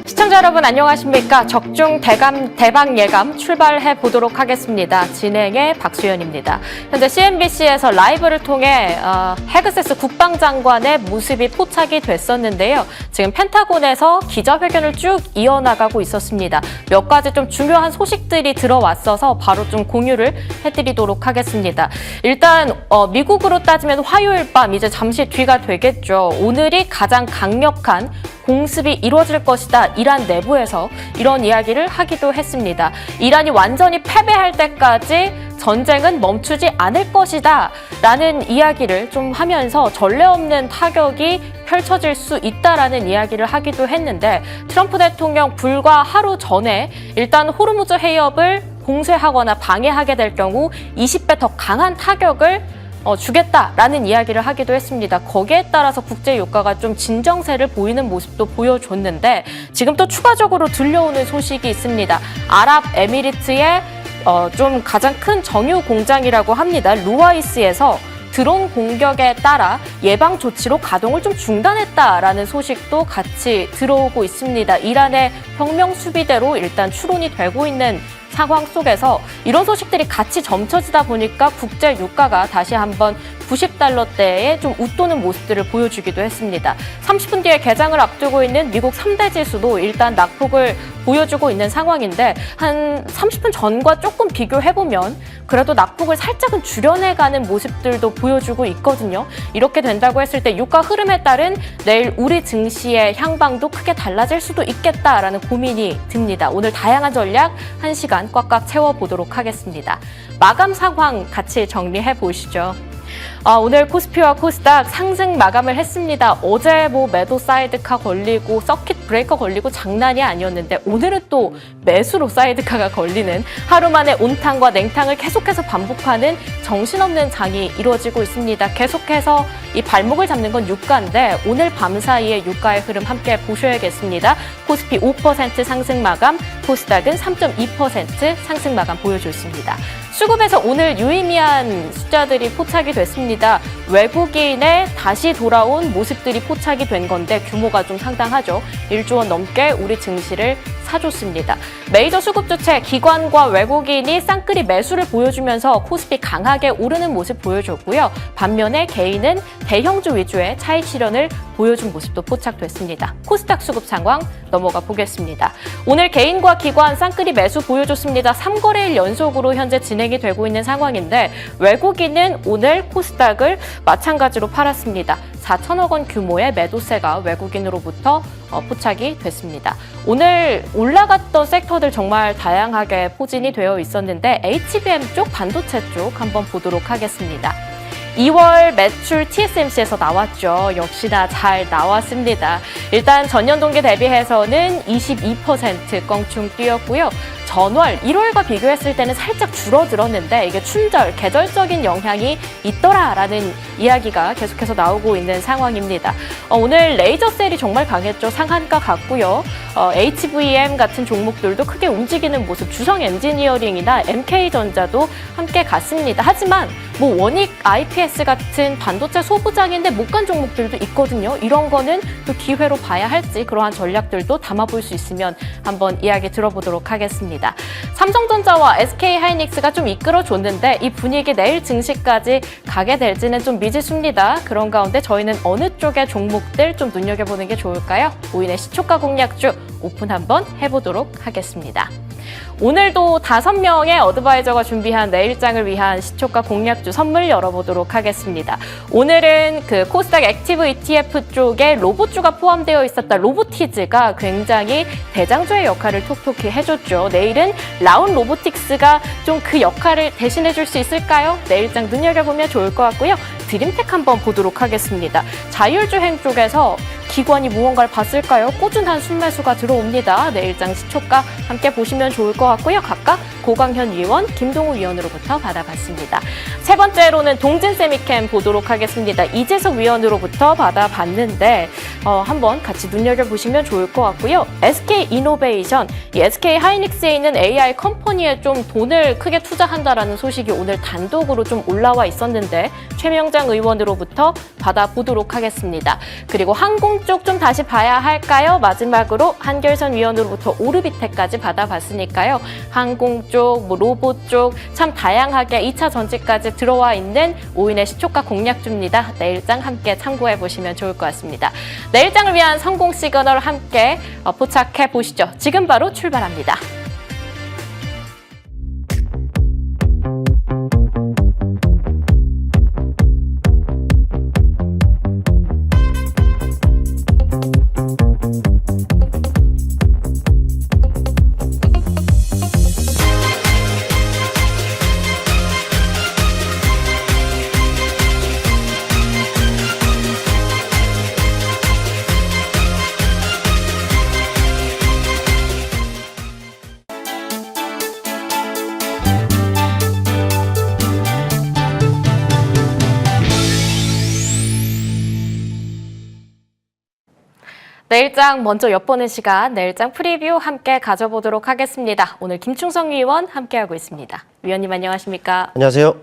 시청자 여러분 안녕하십니까? 적중 대박 예감 출발해 보도록 하겠습니다. 진행의 박수연입니다. 현재 CNBC에서 라이브를 통해 헤그세스 국방장관의 모습이 포착이 됐었는데요. 지금 펜타곤에서 기자회견을 쭉 이어나가고 있었습니다. 몇 가지 좀 중요한 소식들이 들어왔어서 바로 좀 공유를 해드리도록 하겠습니다. 일단 미국으로 따지면 화요일 밤 이제 잠시 뒤가 되겠죠. 오늘이 가장 강력한 공습이 이루어질 것이다. 이란 내부에서 이런 이야기를 하기도 했습니다. 이란이 완전히 패배할 때까지 전쟁은 멈추지 않을 것이다. 라는 이야기를 좀 하면서 전례 없는 타격이 펼쳐질 수 있다라는 이야기를 하기도 했는데 트럼프 대통령 불과 하루 전에 일단 호르무즈 해협을 봉쇄하거나 방해하게 될 경우 20배 더 강한 타격을 주겠다라는 이야기를 하기도 했습니다. 거기에 따라서 국제 유가가 좀 진정세를 보이는 모습도 보여줬는데 지금 또 추가적으로 들려오는 소식이 있습니다. 아랍에미리트의 좀 가장 큰 정유 공장이라고 합니다. 루아이스에서 드론 공격에 따라 예방 조치로 가동을 좀 중단했다라는 소식도 같이 들어오고 있습니다. 이란의 혁명 수비대로 일단 추론이 되고 있는 상황 속에서 이런 소식들이 같이 점쳐지다 보니까 국제 유가가 다시 한번 90달러대에 좀 웃도는 모습들을 보여주기도 했습니다. 30분 뒤에 개장을 앞두고 있는 미국 3대 지수도 일단 낙폭을 보여주고 있는 상황인데 한 30분 전과 조금 비교해보면 그래도 낙폭을 살짝은 줄여내가는 모습들도 보여주고 있거든요. 이렇게 된다고 했을 때 유가 흐름에 따른 내일 우리 증시의 향방도 크게 달라질 수도 있겠다라는 고민이 듭니다. 오늘 다양한 전략 1시간 꽉꽉 채워보도록 하겠습니다. 마감 상황 같이 정리해 보시죠. 오늘 코스피와 코스닥 상승 마감을 했습니다. 어제 매도 사이드카 걸리고 서킷 브레이커 걸리고 장난이 아니었는데 오늘은 또 매수로 사이드카가 걸리는 하루 만에 온탕과 냉탕을 계속해서 반복하는 정신없는 장이 이루어지고 있습니다. 계속해서 이 발목을 잡는 건 유가인데 오늘 밤 사이에 유가의 흐름 함께 보셔야겠습니다. 코스피 5% 상승 마감, 코스닥은 3.2% 상승 마감 보여줬습니다. 수급에서 오늘 유의미한 숫자들이 포착이 됐습니다. 외국인의 다시 돌아온 모습들이 포착이 된 건데 규모가 좀 상당하죠. 1조 원 넘게 우리 증시를 사줬습니다. 메이저 수급 주체 기관과 외국인이 쌍끌이 매수를 보여주면서 코스피 강하게 오르는 모습 보여줬고요. 반면에 개인은 대형주 위주의 차익 실현을 보여준 모습도 포착됐습니다. 코스닥 수급 상황 넘어가 보겠습니다. 오늘 개인과 기관 쌍끌이 매수 보여줬습니다. 3거래일 연속으로 현재 진행이 되고 있는 상황인데 외국인은 오늘 코스닥을 마찬가지로 팔았습니다. 4천억 원 규모의 매도세가 외국인으로부터 포착이 됐습니다. 오늘 올라갔던 섹터들 정말 다양하게 포진이 되어 있었는데 HBM 쪽, 반도체 쪽 한번 보도록 하겠습니다. 2월 매출 TSMC에서 나왔죠. 역시나 잘 나왔습니다. 일단 전년 동기 대비해서는 22% 껑충 뛰었고요. 전월 1월과 비교했을 때는 살짝 줄어들었는데 이게 춘절, 계절적인 영향이 있더라라는 이야기가 계속해서 나오고 있는 상황입니다. 오늘 레이저 셀이 정말 강했죠. 상한가 같고요. HVM 같은 종목들도 크게 움직이는 모습, 주성 엔지니어링이나 MK전자도 함께 갔습니다. 하지만 원익 IPS 같은 반도체 소부장인데 못 간 종목들도 있거든요. 이런 거는 또 기회로 봐야 할지 그러한 전략들도 담아볼 수 있으면 한번 이야기 들어보도록 하겠습니다. 삼성전자와 SK하이닉스가 좀 이끌어줬는데 이 분위기 내일 증시까지 가게 될지는 좀 미지수입니다. 그런 가운데 저희는 어느 쪽의 종목들 좀 눈여겨보는 게 좋을까요? 오인의 시초가 공략주 오픈 한번 해보도록 하겠습니다. 오늘도 5명의 어드바이저가 준비한 내일장을 위한 시초가 공략주 선물 열어보도록 하겠습니다. 오늘은 그 코스닥 액티브 ETF 쪽에 로봇주가 포함되어 있었다 로보티즈가 굉장히 대장주의 역할을 톡톡히 해줬죠. 내일은 라운 로보틱스가 좀 그 역할을 대신해줄 수 있을까요? 내일장 눈여겨보면 좋을 것 같고요. 드림텍 한번 보도록 하겠습니다. 자율주행 쪽에서 기관이 무언가를 봤을까요? 꾸준한 순매수가 들어옵니다. 내일장 시초가 함께 보시면 좋을 것 같고요. 각각 고강현 위원, 김동우 위원으로부터 받아봤습니다. 세 번째로는 동진세미캠 보도록 하겠습니다. 이재석 위원으로부터 받아봤는데 한번 같이 눈여겨보시면 좋을 것 같고요. SK이노베이션, 이 SK하이닉스에 있는 AI 컴퍼니에 좀 돈을 크게 투자한다라는 소식이 오늘 단독으로 좀 올라와 있었는데 최명재 김병장 의원으로부터 받아보도록 하겠습니다. 그리고 항공 쪽 좀 다시 봐야 할까요? 마지막으로 한결선 위원으로부터 오르비텍까지 받아봤으니까요. 항공 쪽, 로봇 쪽 참 다양하게 2차 전지까지 들어와 있는 오인의 시초가 공략주입니다. 내일장 함께 참고해 보시면 좋을 것 같습니다. 내일장을 위한 성공 시그널 함께 포착해 보시죠. 지금 바로 출발합니다. 내일장 먼저 엿보는 시간, 내일장 프리뷰 함께 가져보도록 하겠습니다. 오늘 김충성 위원 함께하고 있습니다. 위원님 안녕하십니까? 안녕하세요.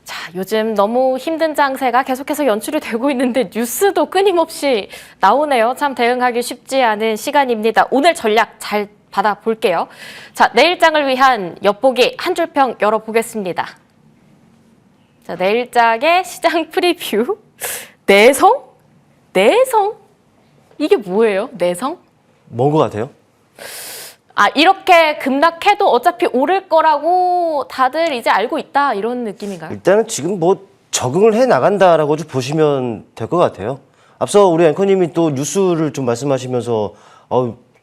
자, 요즘 너무 힘든 장세가 계속해서 연출이 되고 있는데 뉴스도 끊임없이 나오네요. 참 대응하기 쉽지 않은 시간입니다. 오늘 전략 잘 받아볼게요. 자, 내일장을 위한 엿보기 한 줄평 열어보겠습니다. 자, 내일장의 시장 프리뷰. 내성? 이게 뭐예요? 내성? 뭔 것 같아요? 이렇게 급락해도 어차피 오를 거라고 다들 이제 알고 있다 이런 느낌인가요? 일단은 지금 뭐 적응을 해 나간다라고 좀 보시면 될 것 같아요. 앞서 우리 앵커님이 또 뉴스를 좀 말씀하시면서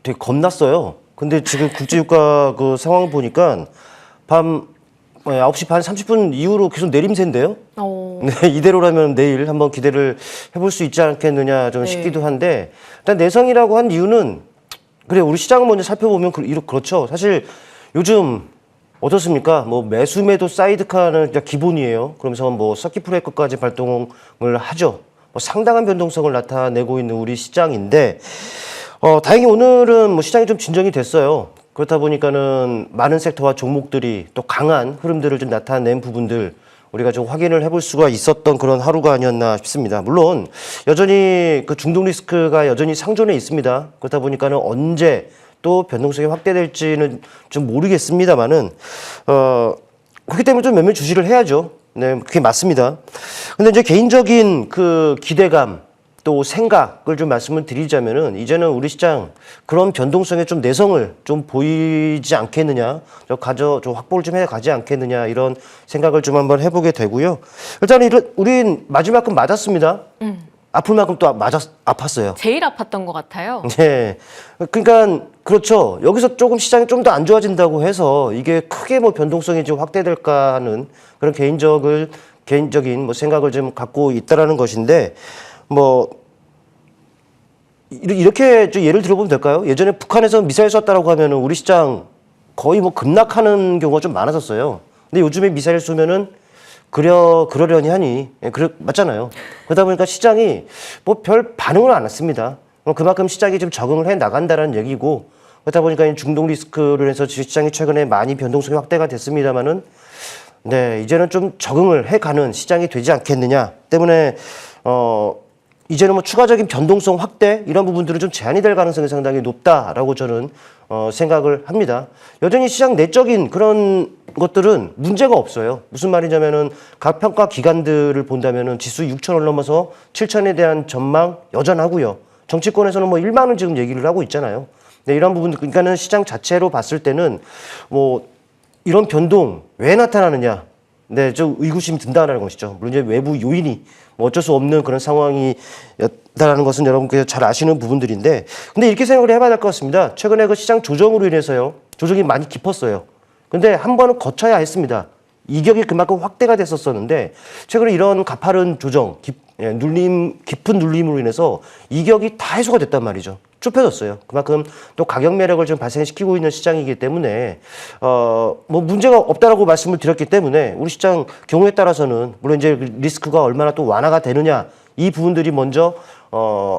되게 겁났어요. 근데 지금 국제유가 그 상황 보니까 밤 9시 반 30분 이후로 계속 내림세인데요. 네, 이대로라면 내일 한번 기대를 해볼 수 있지 않겠느냐 좀 싶기도 한데 일단 내성이라고 한 이유는 그래 우리 시장을 먼저 살펴보면 그렇죠. 사실 요즘 어떻습니까? 뭐 매수 매도 사이드카는 그냥 기본이에요. 그러면서 뭐 서킷 브레이커까지 발동을 하죠. 뭐 상당한 변동성을 나타내고 있는 우리 시장인데 다행히 오늘은 뭐 시장이 좀 진정이 됐어요. 그렇다 보니까는 많은 섹터와 종목들이 또 강한 흐름들을 좀 나타낸 부분들 우리가 좀 확인을 해볼 수가 있었던 그런 하루가 아니었나 싶습니다. 물론 여전히 그 중동 리스크가 여전히 상존해 있습니다. 그렇다 보니까는 언제 또 변동성이 확대될지는 좀 모르겠습니다만은 그렇기 때문에 좀 몇몇 주시를 해야죠. 네, 그게 맞습니다. 근데 이제 개인적인 그 기대감 또 생각을 좀 말씀을 드리자면은 이제는 우리 시장 그런 변동성에 좀 내성을 좀 보이지 않겠느냐, 좀 확보를 좀 해 가지 않겠느냐 이런 생각을 좀 한번 해보게 되고요. 일단 우린 맞을 만큼 맞았습니다. 아플 만큼 또 아팠어요. 제일 아팠던 것 같아요. 네, 그러니까 그렇죠. 여기서 조금 시장이 좀 더 안 좋아진다고 해서 이게 크게 뭐 변동성이 좀 확대될까 하는 그런 개인적인 뭐 생각을 좀 갖고 있다라는 것인데. 뭐 이렇게 좀 예를 들어보면 될까요? 예전에 북한에서 미사일 쐈다라고 하면은 우리 시장 거의 뭐 급락하는 경우가 좀 많았었어요. 근데 요즘에 미사일 쏘면은 그러려니 하니 맞잖아요. 그러다 보니까 시장이 뭐 별 반응을 안 했습니다. 그만큼 시장이 좀 적응을 해 나간다는 얘기고 그렇다 보니까 중동 리스크로 인해서 시장이 최근에 많이 변동성이 확대가 됐습니다만은 네 이제는 좀 적응을 해가는 시장이 되지 않겠느냐 때문에 이제는 뭐 추가적인 변동성 확대 이런 부분들은 좀 제한이 될 가능성이 상당히 높다라고 저는 생각을 합니다. 여전히 시장 내적인 그런 것들은 문제가 없어요. 무슨 말이냐면은 각 평가 기관들을 본다면은 지수 6,000을 넘어서 7,000에 대한 전망 여전하고요. 정치권에서는 뭐 1만을 지금 얘기를 하고 있잖아요. 네, 이런 부분들 그러니까는 시장 자체로 봤을 때는 뭐 이런 변동 왜 나타나느냐? 네, 좀 의구심이 든다는 것이죠. 물론 이제 외부 요인이 뭐 어쩔 수 없는 그런 상황이었다라는 것은 여러분께서 잘 아시는 부분들인데, 근데 이렇게 생각을 해봐야 될 것 같습니다. 최근에 그 시장 조정으로 인해서요, 조정이 많이 깊었어요. 근데 한 번은 거쳐야 했습니다. 이격이 그만큼 확대가 됐었었는데, 최근에 이런 가파른 조정, 깊은 눌림으로 인해서 이격이 다 해소가 됐단 말이죠. 좁혀졌어요. 그만큼 또 가격 매력을 좀 발생시키고 있는 시장이기 때문에 뭐 문제가 없다라고 말씀을 드렸기 때문에 우리 시장 경우에 따라서는 물론 이제 리스크가 얼마나 또 완화가 되느냐 이 부분들이 먼저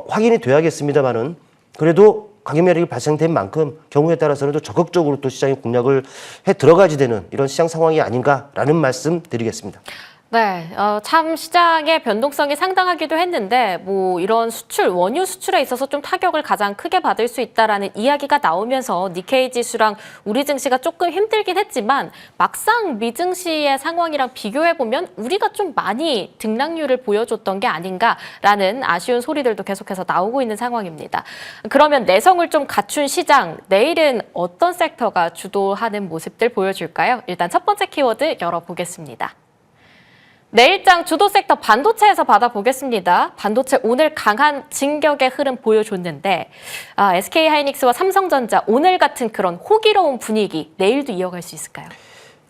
확인이 돼야겠습니다만은 그래도 가격 매력이 발생된 만큼 경우에 따라서는 또 적극적으로 또 시장에 공략을 해 들어가지 되는 이런 시장 상황이 아닌가라는 말씀 드리겠습니다. 네, 참 시장의 변동성이 상당하기도 했는데 뭐 이런 수출, 원유 수출에 있어서 좀 타격을 가장 크게 받을 수 있다라는 이야기가 나오면서 니케이 지수랑 우리 증시가 조금 힘들긴 했지만 막상 미 증시의 상황이랑 비교해 보면 우리가 좀 많이 등락률을 보여줬던 게 아닌가라는 아쉬운 소리들도 계속해서 나오고 있는 상황입니다. 그러면 내성을 좀 갖춘 시장, 내일은 어떤 섹터가 주도하는 모습들 보여줄까요? 일단 첫 번째 키워드 열어보겠습니다. 내일장 주도 섹터 반도체에서 받아보겠습니다. 반도체 오늘 강한 진격의 흐름 보여줬는데 SK하이닉스와 삼성전자 오늘 같은 그런 호기로운 분위기 내일도 이어갈 수 있을까요?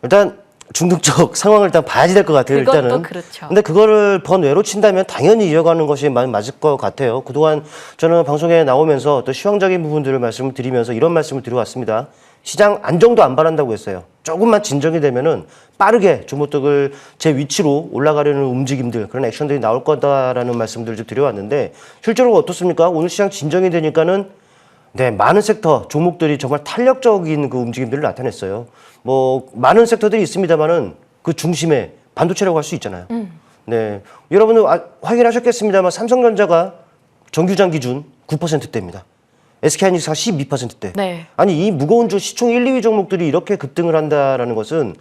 일단 중등적 상황을 일단 봐야지 될 것 같아요. 그것도 일단은. 그렇죠. 근데 그거를 번외로 친다면 당연히 이어가는 것이 맞을 것 같아요. 그동안 저는 방송에 나오면서 또 시황적인 부분들을 말씀을 드리면서 이런 말씀을 드려왔습니다. 시장 안정도 안 바란다고 했어요. 조금만 진정이 되면은 빠르게 종목들 제 위치로 올라가려는 움직임들, 그런 액션들이 나올 거다라는 말씀들을 좀 드려왔는데 실제로 어떻습니까? 오늘 시장 진정이 되니까는 네, 많은 섹터, 종목들이 정말 탄력적인 그 움직임들을 나타냈어요. 뭐, 많은 섹터들이 있습니다만은 그 중심에 반도체라고 할 수 있잖아요. 네. 여러분들 확인하셨겠습니다만 삼성전자가 정규장 기준 9%대입니다. SK하이닉스가 12%대. 네. 아니, 이 무거운 시총 1, 2위 종목들이 이렇게 급등을 한다라는 것은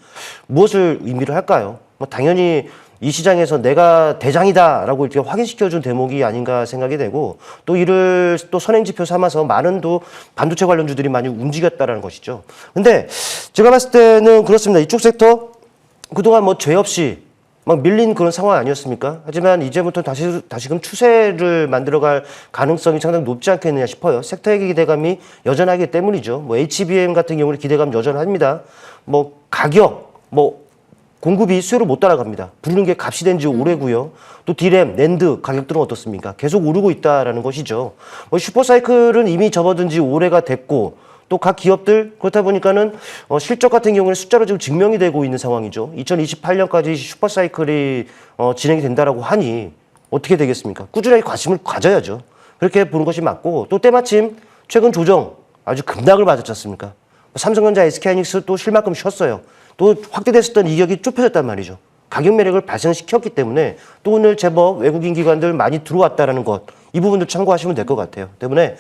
무엇을 의미를 할까요? 뭐, 당연히 이 시장에서 내가 대장이다라고 이렇게 확인시켜준 대목이 아닌가 생각이 되고 또 이를 또 선행지표 삼아서 많은 또 반도체 관련주들이 많이 움직였다라는 것이죠. 근데 제가 봤을 때는 그렇습니다. 이쪽 섹터 그동안 뭐 죄 없이 막 밀린 그런 상황 아니었습니까? 하지만 이제부터 다시금 추세를 만들어갈 가능성이 상당히 높지 않겠느냐 싶어요. 섹터의 기대감이 여전하기 때문이죠. 뭐 HBM 같은 경우는 기대감 여전합니다. 뭐 가격, 뭐 공급이 수요를 못 따라갑니다. 부르는 게 값이 된 지 오래고요. 또 디램, 낸드 가격들은 어떻습니까? 계속 오르고 있다라는 것이죠. 뭐 슈퍼사이클은 이미 접어든 지 오래가 됐고 또 각 기업들 그렇다 보니까는 실적 같은 경우는 숫자로 지금 증명이 되고 있는 상황이죠. 2028년까지 슈퍼사이클이 진행이 된다라고 하니 어떻게 되겠습니까? 꾸준하게 관심을 가져야죠. 그렇게 보는 것이 맞고 또 때마침 최근 조정 아주 급락을 맞았지 않습니까? 삼성전자, SK하이닉스 또 쉴 만큼 쉬었어요. 또 확대됐었던 이격이 좁혀졌단 말이죠. 가격 매력을 발생시켰기 때문에 또 오늘 제법 외국인 기관들 많이 들어왔다라는 것, 이 부분도 참고하시면 될 것 같아요. 때문에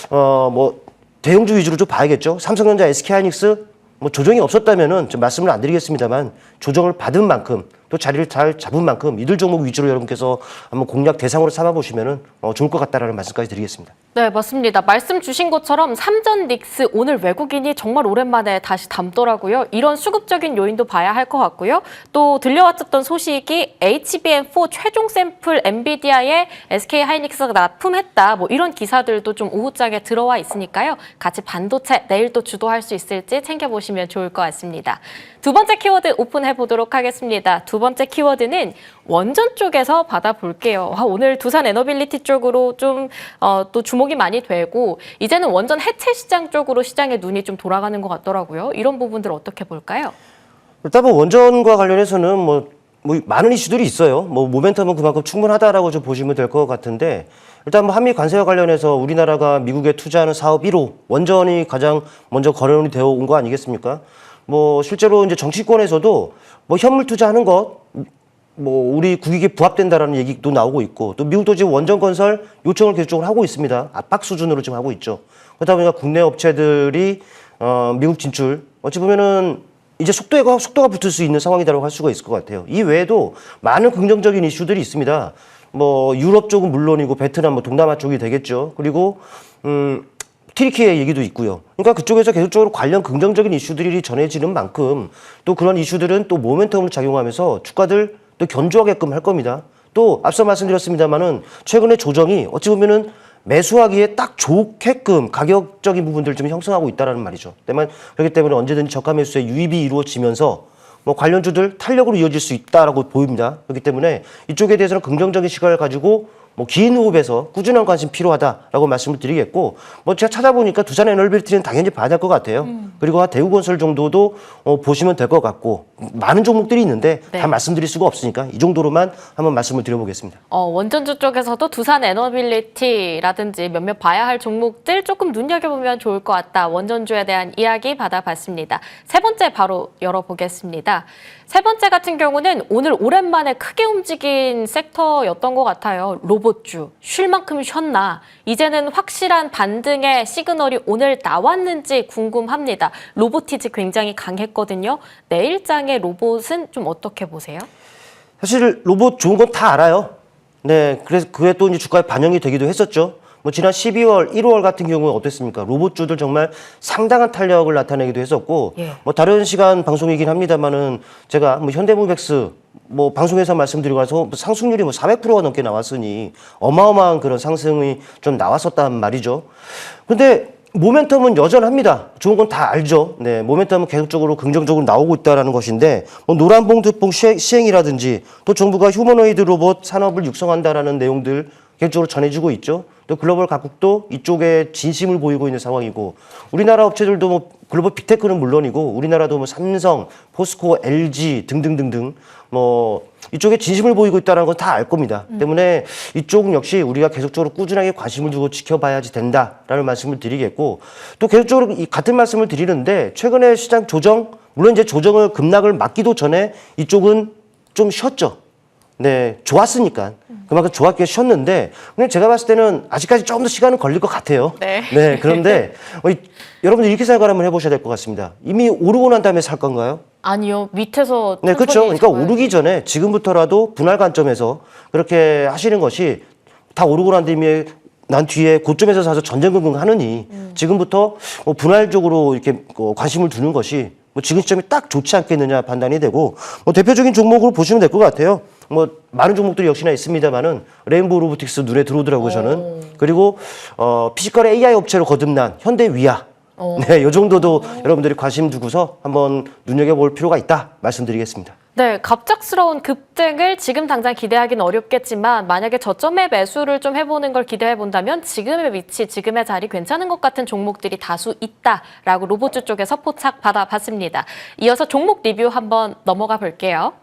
뭐 대형주 위주로 좀 봐야겠죠. 삼성전자, SK하이닉스 뭐 조정이 없었다면은 좀 말씀을 안 드리겠습니다만 조정을 받은 만큼 또 자리를 잘 잡은 만큼 이들 종목 위주로 여러분께서 한번 공략 대상으로 삼아 보시면은 좋을 것 같다라는 말씀까지 드리겠습니다. 네, 맞습니다. 말씀 주신 것처럼 삼전 닉스 오늘 외국인이 정말 오랜만에 다시 담더라고요. 이런 수급적인 요인도 봐야 할 것 같고요. 또 들려왔었던 소식이 HBM4 최종 샘플 엔비디아에 SK하이닉스가 납품했다. 뭐 이런 기사들도 좀 오후장에 들어와 있으니까요. 같이 반도체 내일 또 주도할 수 있을지 챙겨보시면 좋을 것 같습니다. 두 번째 키워드 오픈해 보도록 하겠습니다. 두 번째 키워드는 원전 쪽에서 받아볼게요. 오늘 두산 에너빌리티 쪽으로 좀 또 주목이 많이 되고 이제는 원전 해체 시장 쪽으로 시장의 눈이 좀 돌아가는 것 같더라고요. 이런 부분들 어떻게 볼까요? 일단 뭐 원전과 관련해서는 뭐 많은 이슈들이 있어요. 뭐 모멘텀은 그만큼 충분하다라고 좀 보시면 될 것 같은데 일단 뭐 한미 관세와 관련해서 우리나라가 미국에 투자하는 사업 1호 원전이 가장 먼저 거론이 되어 온 거 아니겠습니까? 뭐 실제로 이제 정치권에서도 뭐 현물 투자하는 것 뭐 우리 국익에 부합된다라는 얘기도 나오고 있고 또 미국도 지금 원전 건설 요청을 계속적으로 하고 있습니다. 압박 수준으로 지금 하고 있죠. 그러다 보니까 국내 업체들이 미국 진출 어찌 보면은 이제 속도가 붙을 수 있는 상황이라고 할 수가 있을 것 같아요. 이 외에도 많은 긍정적인 이슈들이 있습니다. 뭐 유럽 쪽은 물론이고 베트남, 뭐 동남아 쪽이 되겠죠. 그리고 튀르키예 얘기도 있고요. 그러니까 그쪽에서 계속적으로 관련 긍정적인 이슈들이 전해지는 만큼 또 그런 이슈들은 또 모멘텀을 작용하면서 주가들 또 견조하게끔 할 겁니다. 또 앞서 말씀드렸습니다만은 최근에 조정이 어찌 보면은 매수하기에 딱 좋게끔 가격적인 부분들을 좀 형성하고 있다라는 말이죠. 그렇기 때문에 언제든지 저가 매수에 유입이 이루어지면서 뭐 관련주들 탄력으로 이어질 수 있다라고 보입니다. 그렇기 때문에 이쪽에 대해서는 긍정적인 시각을 가지고 뭐 긴 호흡에서 꾸준한 관심 필요하다라고 말씀을 드리겠고, 뭐 제가 찾아보니까 두산 에너빌리티는 당연히 봐야 될 것 같아요. 그리고 대우건설 정도도 보시면 될 것 같고, 많은 종목들이 있는데 네. 다 말씀드릴 수가 없으니까 이 정도로만 한번 말씀을 드려보겠습니다. 원전주 쪽에서도 두산 에너빌리티라든지 몇몇 봐야 할 종목들 조금 눈여겨보면 좋을 것 같다. 원전주에 대한 이야기 받아봤습니다. 세 번째 바로 열어보겠습니다. 세 번째 같은 경우는 오늘 오랜만에 크게 움직인 섹터였던 것 같아요. 로봇주. 쉴 만큼 쉬었나? 이제는 확실한 반등의 시그널이 오늘 나왔는지 궁금합니다. 로보티즈 굉장히 강했거든요. 내일장의 로봇은 좀 어떻게 보세요? 사실 로봇 좋은 건 다 알아요. 네, 그래서 그게 또 이제 주가에 반영이 되기도 했었죠. 뭐 지난 12월, 1월 같은 경우는 어땠습니까? 로봇주들 정말 상당한 탄력을 나타내기도 했었고, 예. 뭐 다른 시간 방송이긴 합니다만은 제가 뭐 현대모백스 뭐 방송에서 말씀드리고 나서 상승률이 뭐 400%가 넘게 나왔으니 어마어마한 그런 상승이 좀 나왔었단 말이죠. 근데 모멘텀은 여전합니다. 좋은 건 다 알죠. 네, 모멘텀은 계속적으로 긍정적으로 나오고 있다는 것인데, 뭐 노란봉투봉 시행이라든지 또 정부가 휴머노이드 로봇 산업을 육성한다라는 내용들 계속적으로 전해지고 있죠. 또 글로벌 각국도 이쪽에 진심을 보이고 있는 상황이고, 우리나라 업체들도 뭐 글로벌 빅테크는 물론이고 우리나라도 뭐 삼성, 포스코, LG 등등등등 뭐 이쪽에 진심을 보이고 있다는 건 다 알 겁니다. 때문에 이쪽 역시 우리가 계속적으로 꾸준하게 관심을 두고 지켜봐야지 된다라는 말씀을 드리겠고, 또 계속적으로 같은 말씀을 드리는데, 최근에 시장 조정, 물론 이제 조정을 급락을 막기도 전에 이쪽은 좀 쉬었죠. 네, 좋았으니까. 그만큼 좋았게 쉬었는데, 근데 제가 봤을 때는 아직까지 조금 더 시간은 걸릴 것 같아요. 네. 네, 그런데 여러분들 이렇게 생각을 한번 해보셔야 될 것 같습니다. 이미 오르고 난 다음에 살 건가요? 아니요. 밑에서 네, 그렇죠. 그러니까 잡아야 오르기 전에 지금부터라도 분할 관점에서 그렇게 하시는 것이, 다 오르고 난 뒤에 고점에서 사서 전전긍긍 하느니 지금부터 뭐 분할적으로 이렇게 관심을 두는 것이 뭐 지금 시점이 딱 좋지 않겠느냐 판단이 되고, 뭐 대표적인 종목으로 보시면 될 것 같아요. 뭐 많은 종목들이 역시나 있습니다만은 레인보우 로보틱스 눈에 들어오더라고요, 저는. 그리고 피지컬 AI 업체로 거듭난 현대위아. 네, 이 정도도 여러분들이 관심 두고서 한번 눈여겨볼 필요가 있다 말씀드리겠습니다. 네, 갑작스러운 급등을 지금 당장 기대하기는 어렵겠지만, 만약에 저점의 매수를 좀 해보는 걸 기대해 본다면 지금의 위치, 지금의 자리 괜찮은 것 같은 종목들이 다수 있다라고 로봇주 쪽에서 포착 받아봤습니다. 이어서 종목 리뷰 한번 넘어가 볼게요.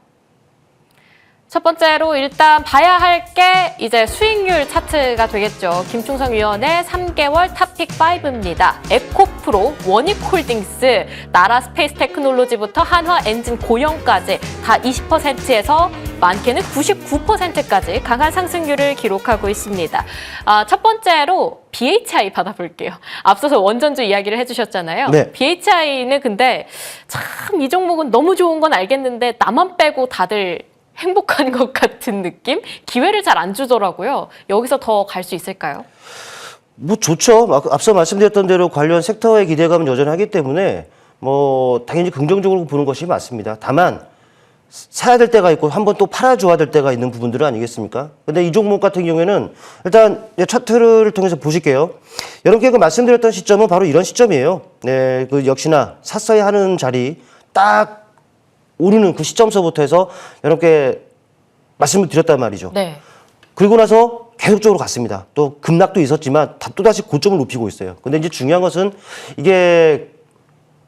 첫 번째로 일단 봐야 할 게 이제 수익률 차트가 되겠죠. 김충성 위원의 3개월 탑픽5입니다. 에코프로, 원익홀딩스, 나라 스페이스 테크놀로지부터 한화 엔진 고영까지 다 20%에서 많게는 99%까지 강한 상승률을 기록하고 있습니다. 첫 번째로 BHI 받아볼게요. 앞서서 원전주 이야기를 해주셨잖아요. 네. BHI는 근데 참 이 종목은 너무 좋은 건 알겠는데 나만 빼고 다들 행복한 것 같은 느낌? 기회를 잘 안 주더라고요. 여기서 더 갈 수 있을까요? 뭐 좋죠. 앞서 말씀드렸던 대로 관련 섹터의 기대감은 여전하기 때문에 뭐 당연히 긍정적으로 보는 것이 맞습니다. 다만 사야 될 때가 있고 한번 또 팔아줘야 될 때가 있는 부분들은 아니겠습니까? 근데 이 종목 같은 경우에는 일단 차트를 통해서 보실게요. 여러분께 말씀드렸던 시점은 바로 이런 시점이에요. 네, 그 역시나 샀어야 하는 자리 딱 오르는 그 시점서부터 해서 여러분께 말씀을 드렸단 말이죠. 네. 그리고 나서 계속적으로 갔습니다. 또 급락도 있었지만 또다시 고점을 높이고 있어요. 근데 이제 중요한 것은 이게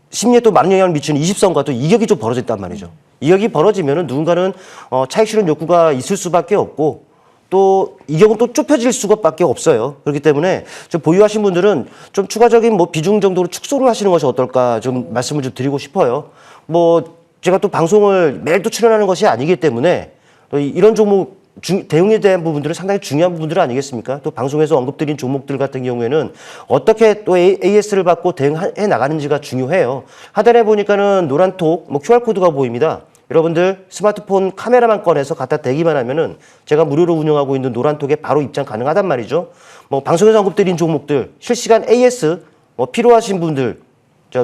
심리에 또 많은 영향을 미치는 20선과 또 이격이 좀 벌어졌단 말이죠. 이격이 벌어지면은 누군가는 차익 실현 욕구가 있을 수밖에 없고, 또 이격은 또 좁혀질 수밖에 없어요. 그렇기 때문에 좀 보유하신 분들은 좀 추가적인 뭐 비중 정도로 축소를 하시는 것이 어떨까 좀 말씀을 좀 드리고 싶어요. 뭐 제가 또 방송을 매일 또 출연하는 것이 아니기 때문에 또 이런 종목 대응에 대한 부분들은 상당히 중요한 부분들 아니겠습니까? 또 방송에서 언급드린 종목들 같은 경우에는 어떻게 또 AS를 받고 대응해 나가는지가 중요해요. 하단에 보니까는 노란 톡, 뭐 QR코드가 보입니다. 여러분들 스마트폰 카메라만 꺼내서 갖다 대기만 하면은 제가 무료로 운영하고 있는 노란톡에 바로 입장 가능하단 말이죠. 뭐 방송에서 언급드린 종목들, 실시간 AS 뭐 필요하신 분들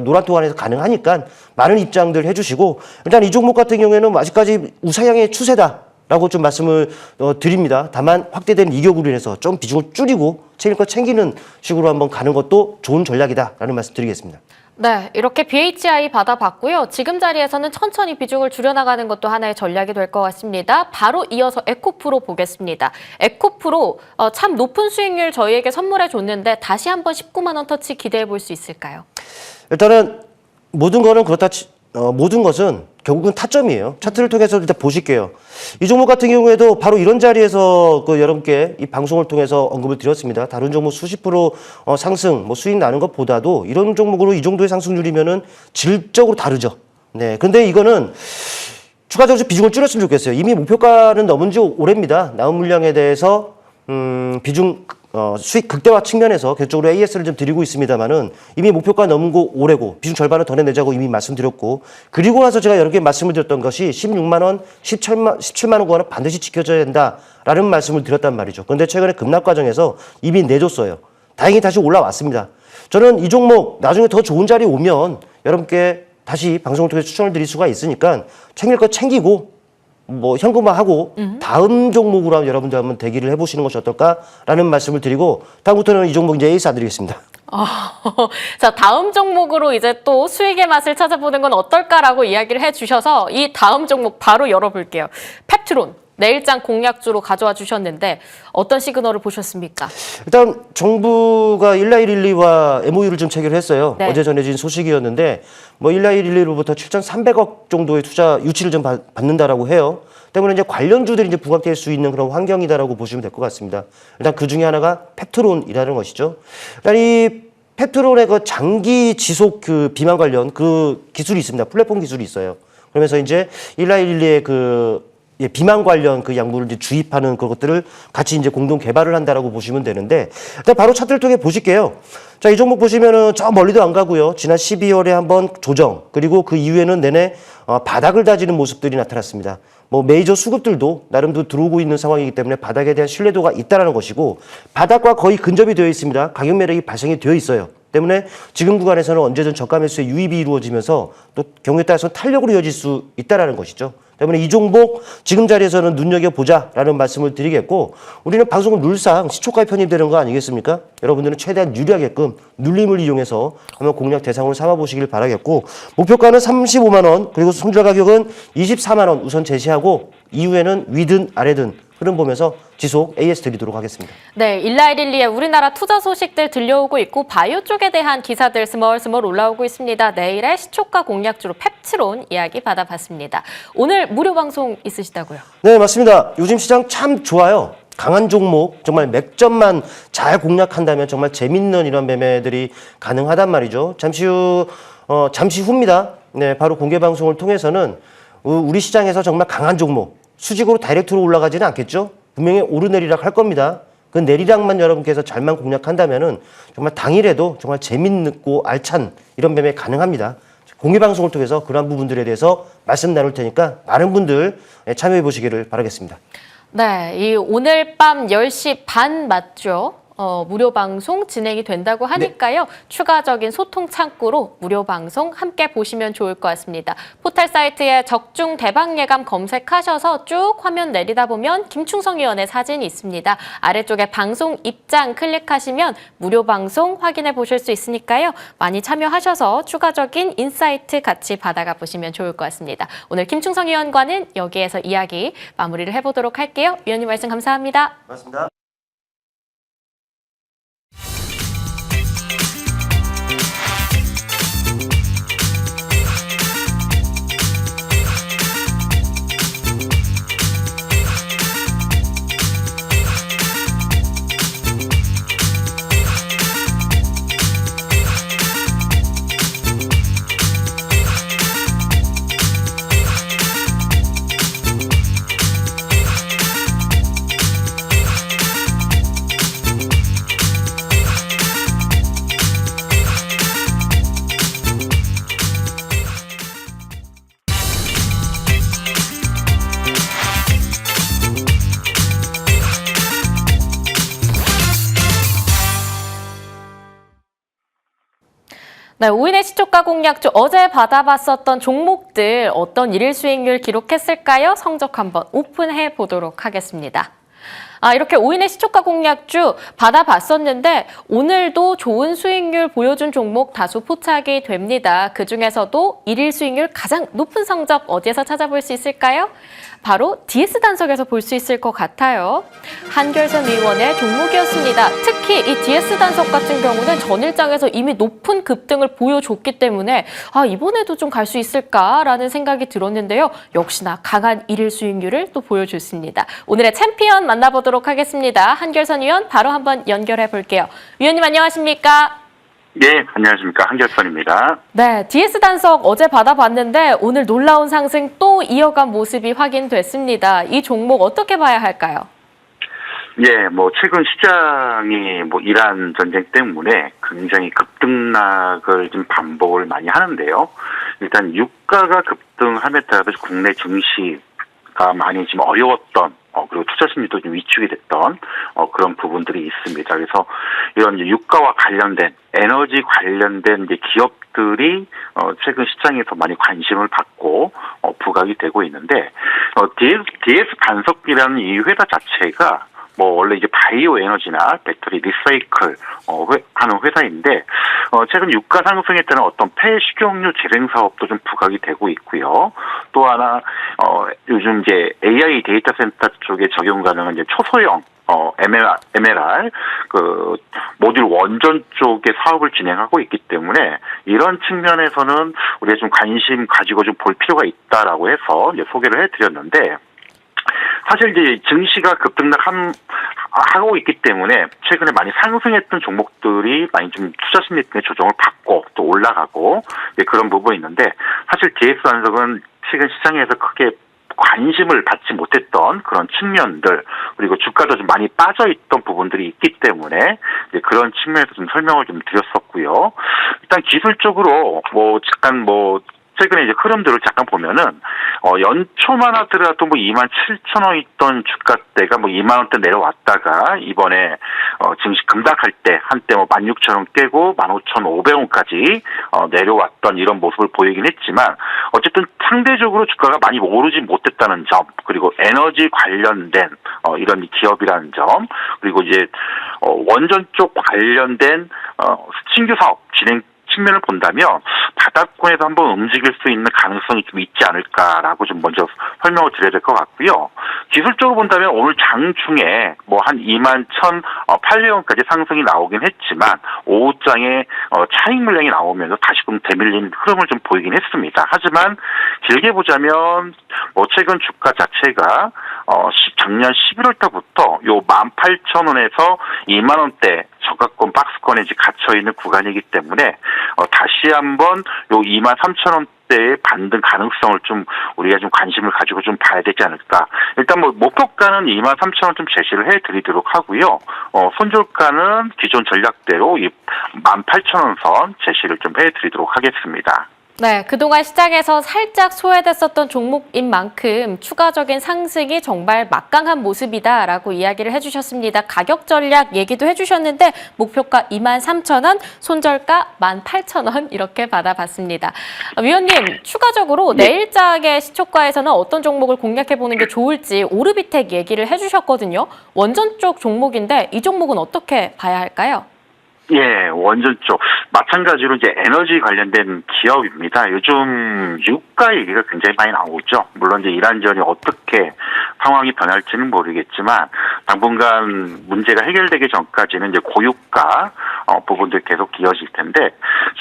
노란톡 안에서 가능하니까 많은 입장들 해주시고, 일단 이 종목 같은 경우에는 아직까지 우상향의 추세다라고 좀 말씀을 드립니다. 다만 확대된 이격으로 인해서 좀 비중을 줄이고 챙길 거 챙기는 식으로 한번 가는 것도 좋은 전략이다라는 말씀 드리겠습니다. 네, 이렇게 BHI 받아봤고요. 지금 자리에서는 천천히 비중을 줄여나가는 것도 하나의 전략이 될 것 같습니다. 바로 이어서 에코프로 보겠습니다. 에코프로 참 높은 수익률 저희에게 선물해 줬는데 다시 한번 19만 원 터치 기대해 볼 수 있을까요? 일단은 모든 것은 결국은 타점이에요. 차트를 통해서 일단 보실게요. 이 종목 같은 경우에도 바로 이런 자리에서 여러분께 이 방송을 통해서 언급을 드렸습니다. 다른 종목 수십 프로 상승, 수익 나는 것보다도 이런 종목으로 이 정도의 상승률이면은 질적으로 다르죠. 네. 근데 이거는 추가적으로 비중을 줄였으면 좋겠어요. 이미 목표가는 넘은 지 오래입니다. 나온 물량에 대해서 비중 수익 극대화 측면에서 계속적으로 AS를 좀 드리고 있습니다만은 이미 목표가 넘은 거 오래고 비중 절반을 더 내자고 이미 말씀드렸고, 그리고 나서 제가 여러 개 말씀을 드렸던 것이 16만 원, 17만 원 구간은 반드시 지켜줘야 된다라는 말씀을 드렸단 말이죠. 그런데 최근에 급락 과정에서 이미 내줬어요. 다행히 다시 올라왔습니다. 저는 이 종목 나중에 더 좋은 자리 오면 여러분께 다시 방송을 통해 추천을 드릴 수가 있으니까 챙길 거 챙기고 현금화하고 다음 종목으로 한번 여러분들 한번 대기를 해보시는 것이 어떨까라는 말씀을 드리고, 다음부터는 이 종목 이제 에이스 안 드리겠습니다. 자, 다음 종목으로 이제 또 수익의 맛을 찾아보는 건 어떨까라고 이야기를 해주셔서 이 다음 종목 바로 열어볼게요. 펩트론. 내일장 공약주로 가져와 주셨는데 어떤 시그널을 보셨습니까? 일단 정부가 19112와 MOU를 좀 체결을 했어요. 네. 어제 전해진 소식이었는데 19112로부터 7,300억 정도의 투자 유치를 좀 받는다라고 해요. 때문에 이제 관련주들이 이제 부각될 수 있는 그런 환경이다라고 보시면 될 것 같습니다. 일단 그 중에 하나가 펩트론이라는 것이죠. 일단 이 펩트론의 그 장기 지속 비만 관련 기술이 있습니다. 플랫폼 기술이 있어요. 그러면서 이제 19112의 비만 관련 약물을 이제 주입하는 그것들을 같이 이제 공동 개발을 한다라고 보시면 되는데, 일단 바로 차트를 통해 보실게요. 자, 이 종목 보시면은 저 멀리도 안 가고요. 지난 12월에 한번 조정, 그리고 그 이후에는 내내 바닥을 다지는 모습들이 나타났습니다. 메이저 수급들도 나름대로 들어오고 있는 상황이기 때문에 바닥에 대한 신뢰도가 있다라는 것이고, 바닥과 거의 근접이 되어 있습니다. 가격 매력이 발생이 되어 있어요. 때문에 지금 구간에서는 언제든 저가 매수의 유입이 이루어지면서 또 경우에 따라서 탄력으로 이어질 수 있다라는 것이죠. 때문에 이 종목 지금 자리에서는 눈여겨보자라는 말씀을 드리겠고, 우리는 방송은 룰상 시초가에 편입되는 거 아니겠습니까? 여러분들은 최대한 유리하게끔 눌림을 이용해서 한번 공략 대상으로 삼아보시길 바라겠고, 목표가는 35만 원, 그리고 손절 가격은 24만 원 우선 제시하고 이후에는 위든 아래든 흐름 보면서 지속 AS 드리도록 하겠습니다. 네, 19112의 우리나라 투자 소식들 들려오고 있고 바이오 쪽에 대한 기사들 스멀스멀 올라오고 있습니다. 내일의 시초가 공략주로 펩트론 이야기 받아봤습니다. 오늘 무료 방송 있으시다고요? 네, 맞습니다. 요즘 시장 참 좋아요. 강한 종목, 정말 맥점만 잘 공략한다면 정말 재밌는 이런 매매들이 가능하단 말이죠. 잠시 후입니다. 네, 바로 공개 방송을 통해서는 우리 시장에서 정말 강한 종목, 수직으로 다이렉트로 올라가지는 않겠죠? 분명히 오르내리락 할 겁니다. 그 내리락만 여러분께서 잘만 공략한다면은 정말 당일에도 정말 재밌고 알찬 이런 매매 가능합니다. 공개 방송을 통해서 그러한 부분들에 대해서 말씀 나눌 테니까 많은 분들 참여해 보시기를 바라겠습니다. 네, 이 오늘 밤 10시 반 맞죠? 무료 방송 진행이 된다고 하니까요. 네. 추가적인 소통 창구로 무료 방송 함께 보시면 좋을 것 같습니다. 포털 사이트에 적중 대박 예감 검색하셔서 쭉 화면 내리다 보면 김충성 의원의 사진이 있습니다. 아래쪽에 방송 입장 클릭하시면 무료 방송 확인해 보실 수 있으니까요. 많이 참여하셔서 추가적인 인사이트 같이 받아가 보시면 좋을 것 같습니다. 오늘 김충성 의원과는 여기에서 이야기 마무리를 해보도록 할게요. 위원님 말씀 감사합니다. 고맙습니다. 네, 오인의 시초가 공략주 어제 받아봤었던 종목들 어떤 일일 수익률 기록했을까요? 성적 한번 오픈해 보도록 하겠습니다. 이렇게 오인의 시초가 공략주 받아봤었는데 오늘도 좋은 수익률 보여준 종목 다수 포착이 됩니다. 그중에서도 일일 수익률 가장 높은 성적 어디에서 찾아볼 수 있을까요? 바로 DS 단석에서 볼 수 있을 것 같아요. 한결선 의원의 종목이었습니다. 특히 이 DS 단석 같은 경우는 전일장에서 이미 높은 급등을 보여줬기 때문에 이번에도 좀 갈 수 있을까라는 생각이 들었는데요. 역시나 강한 일일 수익률을 또 보여줬습니다. 오늘의 챔피언 만나보도록 하겠습니다. 한결선 의원 바로 한번 연결해 볼게요. 위원님 안녕하십니까? 네, 안녕하십니까. 한결선입니다. 네, DS 단석 어제 받아봤는데 오늘 놀라운 상승 또 이어간 모습이 확인됐습니다. 이 종목 어떻게 봐야 할까요? 예, 최근 시장이 이란 전쟁 때문에 굉장히 급등락을 좀 반복을 많이 하는데요. 일단 유가가 급등함에 따라서 국내 증시가 많이 지금 어려웠던 그리고 투자 심리도 좀 위축이 됐던 그런 부분들이 있습니다. 그래서 이런 유가와 관련된 에너지 관련된 이제 기업들이 최근 시장에서 많이 관심을 받고 부각이 되고 있는데 DS 단석이라는 이 회사 자체가 원래 이제 바이오 에너지나 배터리 리사이클 하는 회사인데 최근 유가 상승에 따른 어떤 폐식용유 재생 사업도 좀 부각이 되고 있고요. 또 하나 요즘 이제 AI 데이터 센터 쪽에 적용 가능한 이제 초소형 MLR 그 모듈 원전 쪽의 사업을 진행하고 있기 때문에 이런 측면에서는 우리가 좀 관심 가지고 좀 볼 필요가 있다라고 해서 이제 소개를 해드렸는데. 사실 이제 증시가 급등락하고 있기 때문에 최근에 많이 상승했던 종목들이 많이 좀 투자 심리 때문에 조정을 받고 또 올라가고 그런 부분이 있는데 사실 DS 단석은 최근 시장에서 크게 관심을 받지 못했던 그런 측면들 그리고 주가도 좀 많이 빠져있던 부분들이 있기 때문에 그런 측면에서 좀 설명을 좀 드렸었고요. 일단 기술적으로 잠깐 최근에 이제 흐름들을 잠깐 보면은 연초만 하더라도 27,000원 있던 주가대가 2만 원대 내려왔다가 이번에 증시 급락할 때 한때 16,000원 깨고 15,500원까지 내려왔던 이런 모습을 보이긴 했지만 어쨌든 상대적으로 주가가 많이 오르지 못했다는 점 그리고 에너지 관련된 이런 기업이라는 점 그리고 이제 원전 쪽 관련된 신규 사업 진행 측면을 본다면 바닥권에서 한번 움직일 수 있는 가능성이 좀 있지 않을까라고 좀 먼저 설명을 드려야 될 것 같고요. 기술적으로 본다면 오늘 장중에 한 21,800원까지 상승이 나오긴 했지만 오후장에 차익 물량이 나오면서 다시금 되밀리는 흐름을 좀 보이긴 했습니다. 하지만 길게 보자면 최근 주가 자체가 작년 11월달부터 요 18,000원에서 2만 원대 저가권 박스권에 이제 갇혀 있는 구간이기 때문에 다시 한번 요 23,000원대의 반등 가능성을 좀 우리가 좀 관심을 가지고 좀 봐야 되지 않을까. 일단 목표가는 23,000원 좀 제시를 해드리도록 하고요. 손절가는 기존 전략대로 18,000원 선 제시를 좀 해드리도록 하겠습니다. 네, 그동안 시장에서 살짝 소외됐었던 종목인 만큼 추가적인 상승이 정말 막강한 모습이다라고 이야기를 해주셨습니다. 가격 전략 얘기도 해주셨는데 목표가 23,000원, 손절가 18,000원 이렇게 받아봤습니다. 위원님, 추가적으로 내일장의 시초가에서는 어떤 종목을 공략해보는 게 좋을지 오르비텍 얘기를 해주셨거든요. 원전 쪽 종목인데 이 종목은 어떻게 봐야 할까요? 예, 원전 쪽. 마찬가지로 이제 에너지 관련된 기업입니다. 요즘 유가 얘기가 굉장히 많이 나오죠. 물론 이제 이란전이 어떻게 상황이 변할지는 모르겠지만, 당분간 문제가 해결되기 전까지는 이제 고유가, 부분들 계속 이어질 텐데,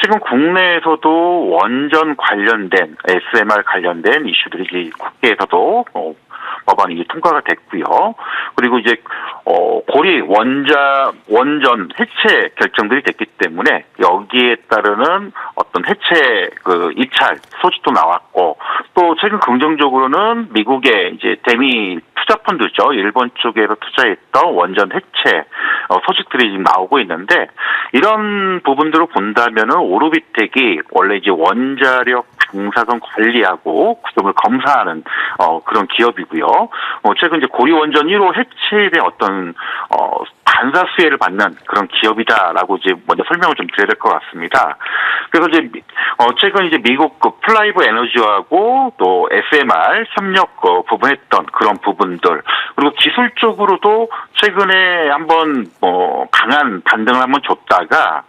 지금 국내에서도 원전 관련된, SMR 관련된 이슈들이 이제 국회에서도, 법안이 통과가 됐고요. 그리고 이제 고리 원전 해체 결정들이 됐기 때문에 여기에 따르는 어떤 해체 입찰 소식도 나왔고 또 최근 긍정적으로는 미국의 이제 대미 투자 펀드죠. 일본 쪽에서 투자했던 원전 해체 소식들이 지금 나오고 있는데 이런 부분들을 본다면은 오르비텍이 원래 이제 원자력 방사선 관리하고 구성을 검사하는 그런 기업이고요. 최근 이제 고리 원전 1호 해체에 대한 어떤 반사 수혜를 받는 그런 기업이다라고 이제 먼저 설명을 좀 드려야 될 것 같습니다. 그래서 이제 최근 이제 미국 그 플라이브 에너지하고 또 SMR 협력 부분했던 그런 부분들, 그리고 기술적으로도 최근에 한번 강한 반등을 한번 줬다가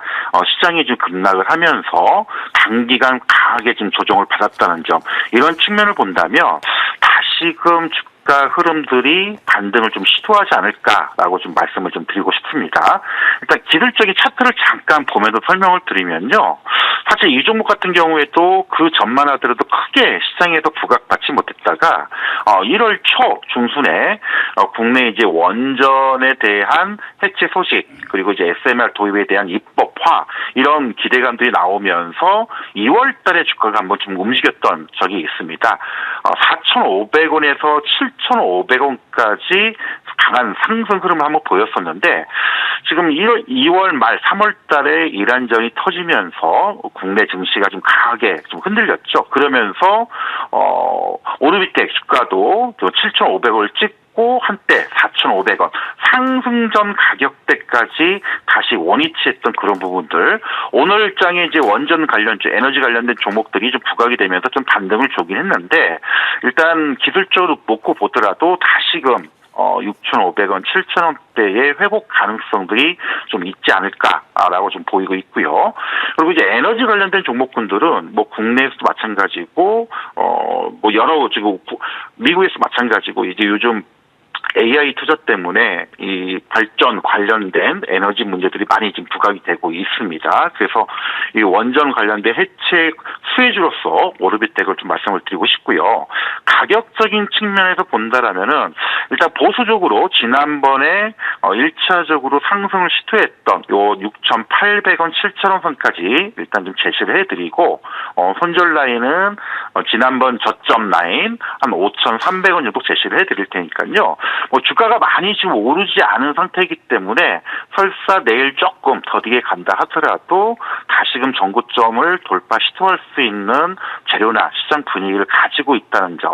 시장이 좀 급락을 하면서 단기간 강하게 지금 조정을 받았다는 점, 이런 측면을 본다면 다시금 주가 흐름들이 반등을 좀 시도하지 않을까라고 좀 말씀을 좀 드리고 싶습니다. 일단 기술적인 차트를 잠깐 보면서 설명을 드리면요. 사실 이 종목 같은 경우에도 그 전만 하더라도 크게 시장에서 부각받지 못했다가 1월 초 중순에 국내 이제 원전에 대한 해체 소식, 그리고 이제 SMR 도입에 대한 입법화, 이런 기대감들이 나오면서 2월 달에 주가가 한번 좀 움직였던 적이 있습니다. 4,500원에서 7,500원까지 강한 상승 흐름을 한번 보였었는데, 지금 2월 말 3월 달에 이란전이 터지면서 국내 증시가 좀 강하게 좀 흔들렸죠. 그러면서 오르비텍 주가도 7,500원을 찍고 한때 4,500원 상승전 가격대까지 다시 원위치했던 그런 부분들, 오늘 장에 이제 원전 관련주, 에너지 관련된 종목들이 좀 부각이 되면서 좀 반등을 주긴 했는데, 일단 기술적으로 놓고 보더라도 다시금 6,500원, 7,000원대의 회복 가능성들이 좀 있지 않을까라고 좀 보이고 있고요. 그리고 이제 에너지 관련된 종목군들은 뭐 국내에서도 마찬가지고, 뭐 여러 지금 미국에서 마찬가지고, 이제 요즘 AI 투자 때문에 이 발전 관련된 에너지 문제들이 많이 지금 부각이 되고 있습니다. 그래서 이 원전 관련된 해체 수혜주로서 오르비텍을 좀 말씀을 드리고 싶고요. 가격적인 측면에서 본다라면은 일단 보수적으로 지난번에 1차적으로 상승을 시도했던 요 6,800원, 7,000원 선까지 일단 좀 제시를 해드리고, 손절 라인은 지난번 저점 라인 한 5,300원 정도 제시를 해드릴 테니까요. 뭐 주가가 많이 지금 오르지 않은 상태이기 때문에 설사 내일 조금 더디게 간다 하더라도 다시금 정고점을 돌파 시도할 수 있는 재료나 시장 분위기를 가지고 있다는 점,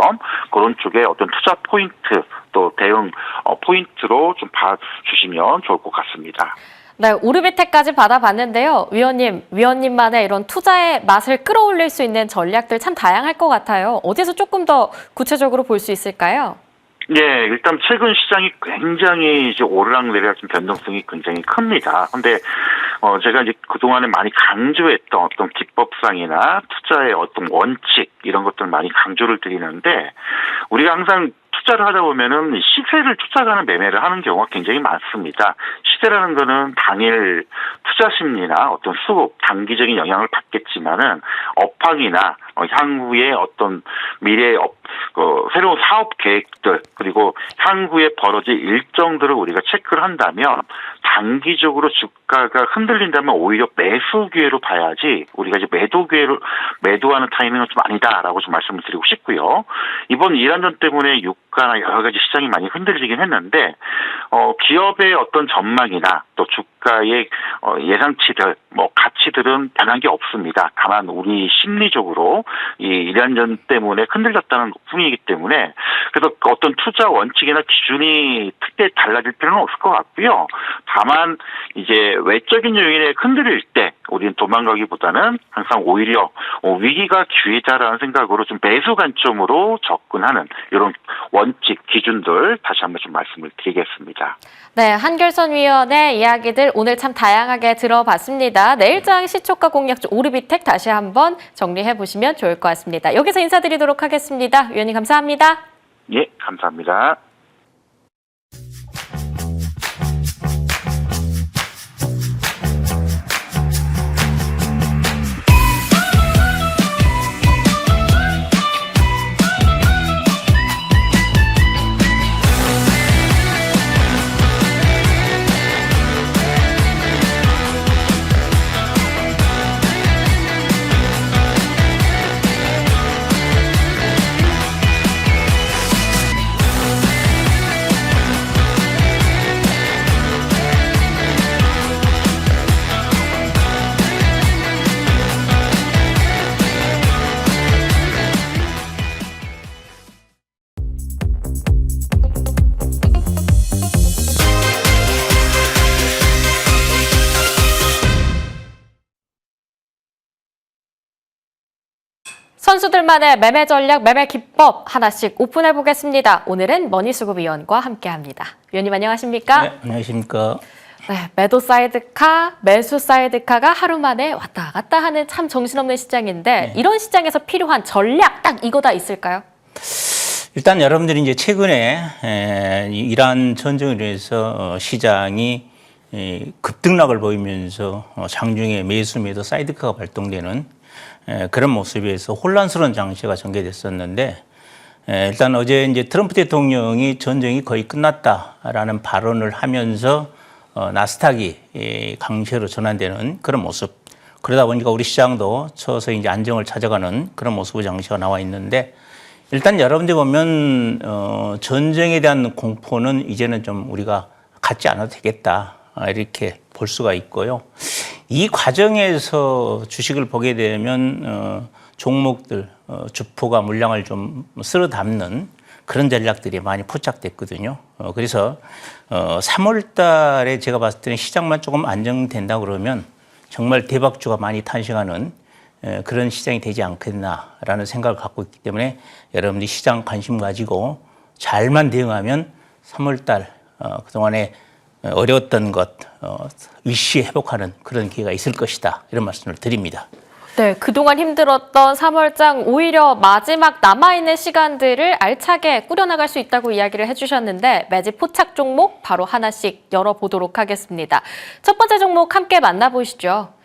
그런 쪽에 어떤 투자 포인트 또 대응 포인트로 좀 봐주시면 좋을 것 같습니다. 네, 오르비텍까지 받아봤는데요. 위원님만의 이런 투자의 맛을 끌어올릴 수 있는 전략들 참 다양할 것 같아요. 어디서 조금 더 구체적으로 볼 수 있을까요? 예, 일단 최근 시장이 굉장히 이제 오르락내리락 좀 변동성이 굉장히 큽니다. 근데 제가 이제 그동안에 많이 강조했던 어떤 기법상이나 투자의 어떤 원칙, 이런 것들 많이 강조를 드리는데, 우리가 항상 투자를 하다 보면은 시세를 쫓아가는 매매를 하는 경우가 굉장히 많습니다. 시세라는 거는 당일 투자 심리나 어떤 수급, 단기적인 영향을 받겠지만은 업황이나 향후의 어떤 미래의 새로운 사업 계획들, 그리고 향후에 벌어질 일정들을 우리가 체크를 한다면 단기적으로 주가가 흔들린다면 오히려 매수 기회로 봐야지, 우리가 이제 매도하는 타이밍은 좀 아니다라고 좀 말씀을 드리고 싶고요. 이번 이란전 때문에 유가나 여러 가지 시장이 많이 흔들리긴 했는데, 기업의 어떤 전망이나 또 주가의 예상치들, 뭐 가치들은 변한 게 없습니다. 다만 우리 심리적으로 이 이란전 때문에 흔들렸다는 뿐이기 때문에, 그래서 어떤 투자 원칙이나 기준이 특별히 달라질 필요는 없을 것 같고요. 다만 이제 외적인 요인에 흔들릴 때 우리는 도망가기보다는 항상 오히려 위기가 기회다라는 생각으로 좀 매수 관점으로 접근하는 이런 원칙, 기준들 다시 한번 좀 말씀을 드리겠습니다. 네, 한결선 위원의 이야기들 오늘 참 다양하게 들어봤습니다. 내일장 시초가 공략주 오르비텍 다시 한번 정리해 보시면 좋을 것 같습니다. 여기서 인사드리도록 하겠습니다. 위원님 감사합니다. 예, 감사합니다. 선수들만의 매매 전략, 매매 기법 하나씩 오픈해 보겠습니다. 오늘은 머니수급위원과 함께합니다. 위원님 안녕하십니까? 네, 안녕하십니까. 네, 매도 사이드카, 매수 사이드카가 하루 만에 왔다 갔다 하는 참 정신없는 시장인데 이런 시장에서 필요한 전략 딱 이거다 있을까요? 일단 여러분들이 이제 최근에 이란 전쟁으로 인해서 시장이 급등락을 보이면서 장중에 매수 매도 사이드카가 발동되는 그런 모습에서 혼란스러운 장세가 전개됐었는데 일단 어제 이제 트럼프 대통령이 전쟁이 거의 끝났다라는 발언을 하면서 나스닥이 강세로 전환되는 그런 모습. 그러다 보니까 우리 시장도 서서히 이제 안정을 찾아가는 그런 모습의 장세가 나와 있는데 일단 여러분들 보면 전쟁에 대한 공포는 이제는 좀 우리가 갖지 않아도 되겠다 이렇게 볼 수가 있고요. 이 과정에서 주식을 보게 되면 종목들 주포가 물량을 좀 쓸어 담는 그런 전략들이 많이 포착됐거든요. 그래서 3월 달에 제가 봤을 때는 시장만 조금 안정된다 그러면 정말 대박주가 많이 탄생하는 그런 시장이 되지 않겠나라는 생각을 갖고 있기 때문에 여러분들이 시장 관심 가지고 잘만 대응하면 3월 달 그동안에 어려웠던 것 위시 회복하는 그런 기회가 있을 것이다. 이런 말씀을 드립니다. 네, 그동안 힘들었던 3월장 오히려 마지막 남아있는 시간들을 알차게 꾸려나갈 수 있다고 이야기를 해주셨는데 매집 포착 종목 바로 하나씩 열어보도록 하겠습니다. 첫 번째 종목 함께 만나보시죠.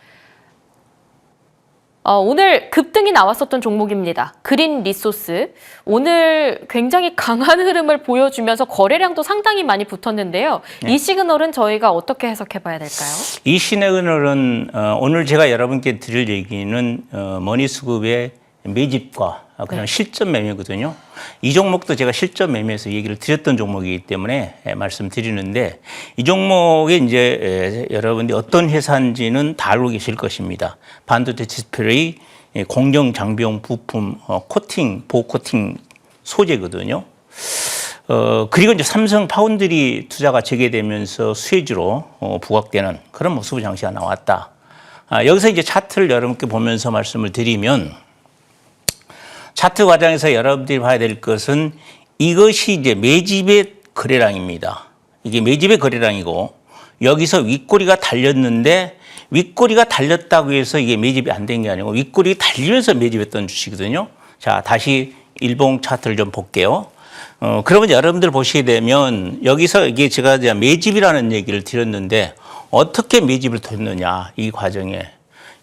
오늘 급등이 나왔었던 종목입니다. 그린 리소스. 오늘 굉장히 강한 흐름을 보여주면서 거래량도 상당히 많이 붙었는데요. 이 시그널은 저희가 어떻게 해석해봐야 될까요? 이 시그널은 오늘 제가 여러분께 드릴 얘기는 머니수급의 매집과 그냥 실전 매매거든요. 이 종목도 제가 실전 매매에서 얘기를 드렸던 종목이기 때문에 말씀드리는데 이 종목에 이제 여러분들이 어떤 회사인지는 다 알고 계실 것입니다. 반도체 디스플레이, 공정 장비용 부품, 코팅, 보호 코팅 소재거든요. 그리고 이제 삼성 파운드리 투자가 재개되면서 수혜주로 부각되는 그런 모습의 장세가 나왔다. 여기서 이제 차트를 여러분께 보면서 말씀을 드리면 차트 과정에서 여러분들이 봐야 될 것은 이것이 이제 매집의 거래량입니다. 이게 매집의 거래량이고 여기서 윗꼬리가 달렸는데 윗꼬리가 달렸다고 해서 이게 매집이 안 된 게 아니고 윗꼬리 달리면서 매집했던 주식이거든요. 자, 다시 일봉 차트를 좀 볼게요. 그러면 여러분들 보시게 되면 여기서 이게 제가 이제 매집이라는 얘기를 드렸는데 어떻게 매집을 했느냐 이 과정에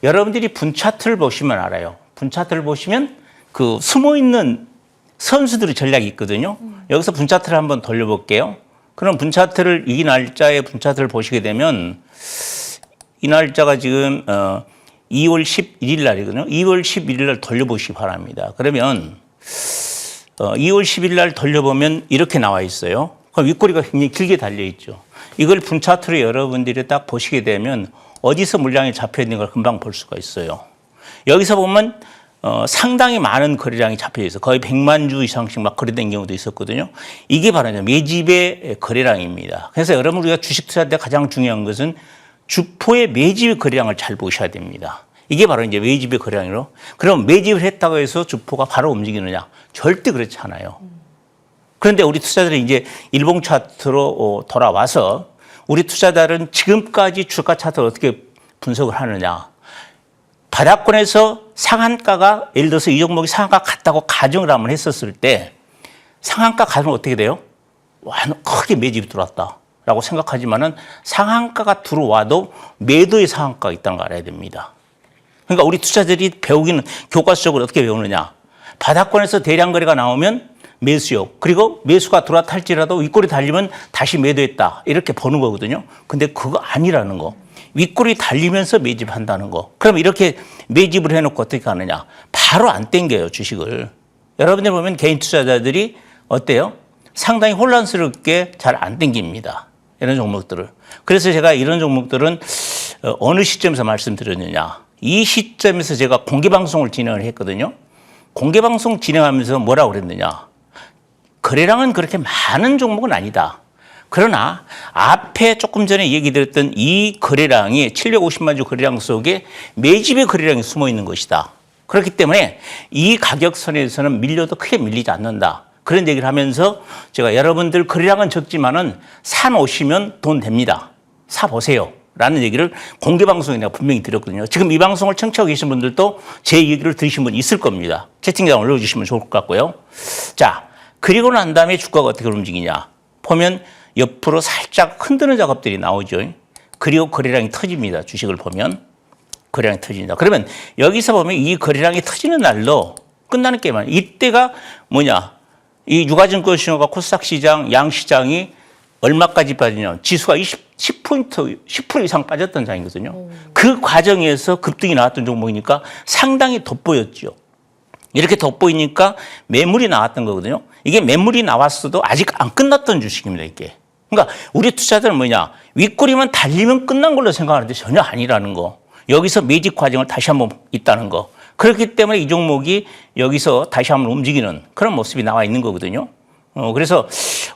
여러분들이 분 차트를 보시면 알아요. 분 차트를 보시면 그 숨어 있는 선수들의 전략이 있거든요. 여기서 분 차트를 한번 돌려볼게요. 그럼 분 차트를 이 날짜의 분 차트를 보시게 되면 이 날짜가 지금 2월 11일 날이거든요. 2월 11일 날 돌려보시기 바랍니다. 그러면 2월 10일 날 돌려보면 이렇게 나와 있어요. 그럼 윗꼬리가 굉장히 길게 달려 있죠. 이걸 분 차트로 여러분들이 딱 보시게 되면 어디서 물량이 잡혀 있는 걸 금방 볼 수가 있어요. 여기서 보면 상당히 많은 거래량이 잡혀 있어. 거의 100만 주 이상씩 막 거래된 경우도 있었거든요. 이게 바로 매집의 거래량입니다. 그래서 여러분 우리가 주식 투자할 때 가장 중요한 것은 주포의 매집의 거래량을 잘 보셔야 됩니다. 이게 바로 이제 매집의 거래량이로. 그럼 매집을 했다고 해서 주포가 바로 움직이느냐? 절대 그렇지 않아요. 그런데 우리 투자자들이 이제 일봉 차트로 돌아와서 우리 투자자들은 지금까지 주가 차트를 어떻게 분석을 하느냐? 바닥권에서 상한가가 예를 들어서 이 종목이 상한가 갔다고 가정을 한번 했었을 때 상한가 가면 어떻게 돼요? 와, 크게 매집이 들어왔다라고 생각하지만은 상한가가 들어와도 매도의 상한가가 있다는 걸 알아야 됩니다. 그러니까 우리 투자자들이 배우기는 교과서적으로 어떻게 배우느냐? 바닥권에서 대량 거래가 나오면 매수요. 그리고 매수가 들어왔다 할지라도 윗꼬리 달리면 다시 매도했다. 이렇게 보는 거거든요. 근데 그거 아니라는 거. 윗꼬리 달리면서 매집한다는 거. 그럼 이렇게 매집을 해놓고 어떻게 하느냐. 바로 안 땡겨요, 주식을. 여러분들 보면 개인 투자자들이 어때요? 상당히 혼란스럽게 잘 안 땡깁니다. 이런 종목들을. 그래서 제가 이런 종목들은 어느 시점에서 말씀드렸느냐. 이 시점에서 제가 공개방송을 진행을 했거든요. 공개방송 진행하면서 뭐라고 그랬느냐. 거래량은 그렇게 많은 종목은 아니다. 그러나 앞에 조금 전에 얘기 드렸던 이 거래량이 750만 주 거래량 속에 매집의 거래량이 숨어 있는 것이다. 그렇기 때문에 이 가격선에서는 밀려도 크게 밀리지 않는다. 그런 얘기를 하면서 제가 여러분들 거래량은 적지만은 사 놓으시면 돈 됩니다. 사 보세요. 라는 얘기를 공개 방송에 내가 분명히 드렸거든요. 지금 이 방송을 청취하고 계신 분들도 제 얘기를 들으신 분 있을 겁니다. 채팅창 올려주시면 좋을 것 같고요. 자, 그리고 난 다음에 주가가 어떻게 움직이냐. 보면 옆으로 살짝 흔드는 작업들이 나오죠. 그리고 거래량이 터집니다. 주식을 보면. 거래량이 터집니다. 그러면 여기서 보면 이 거래량이 터지는 날로 끝나는 게임 아니에요. 이때가 뭐냐. 이 유가증권 신호가 코스닥 시장, 양 시장이 얼마까지 빠지냐. 지수가 10% 이상 빠졌던 장이거든요. 그 과정에서 급등이 나왔던 종목이니까 상당히 돋보였죠. 이렇게 돋보이니까 매물이 나왔던 거거든요. 이게 매물이 나왔어도 아직 안 끝났던 주식입니다, 이게. 그러니까 우리 투자자들은 뭐냐. 윗꼬리만 달리면 끝난 걸로 생각하는데 전혀 아니라는 거. 여기서 매집 과정을 다시 한번 있다는 거. 그렇기 때문에 이 종목이 여기서 다시 한번 움직이는 그런 모습이 나와 있는 거거든요. 그래서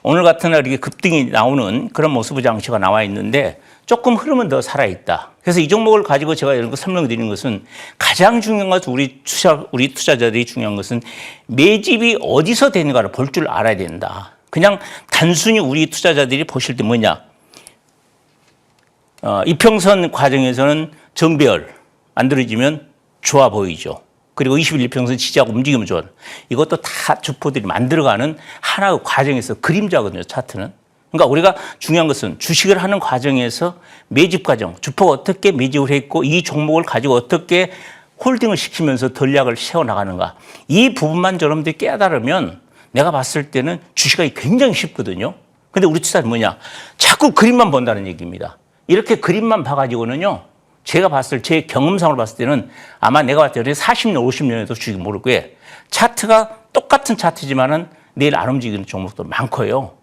오늘 같은 날 이렇게 급등이 나오는 그런 모습 장치가 나와 있는데 조금 흐름은 더 살아있다. 그래서 이 종목을 가지고 제가 이런 거 설명드리는 것은 가장 중요한 것은 우리 투자자들이 중요한 것은 매집이 어디서 되는가를 볼 줄 알아야 된다. 그냥 단순히 우리 투자자들이 보실 때 뭐냐. 이평선 과정에서는 정배열 만들어지면 좋아 보이죠. 그리고 21일 평선 지지하고 움직이면 좋아. 이것도 다 주포들이 만들어가는 하나의 과정에서 그림자거든요, 차트는. 그러니까 우리가 중요한 것은 주식을 하는 과정에서 매집 과정, 주포가 어떻게 매집을 했고 이 종목을 가지고 어떻게 홀딩을 시키면서 전략을 세워나가는가. 이 부분만 여러분들이 깨달으면 내가 봤을 때는 주식하기 굉장히 쉽거든요. 근데 우리 투자는 뭐냐. 자꾸 그림만 본다는 얘기입니다. 이렇게 그림만 봐가지고는요. 제가 봤을 제 경험상으로 봤을 때는 아마 내가 봤을 때 40년, 50년에도 주식 모를 거예요. 차트가 똑같은 차트지만은 내일 안 움직이는 종목도 많고요.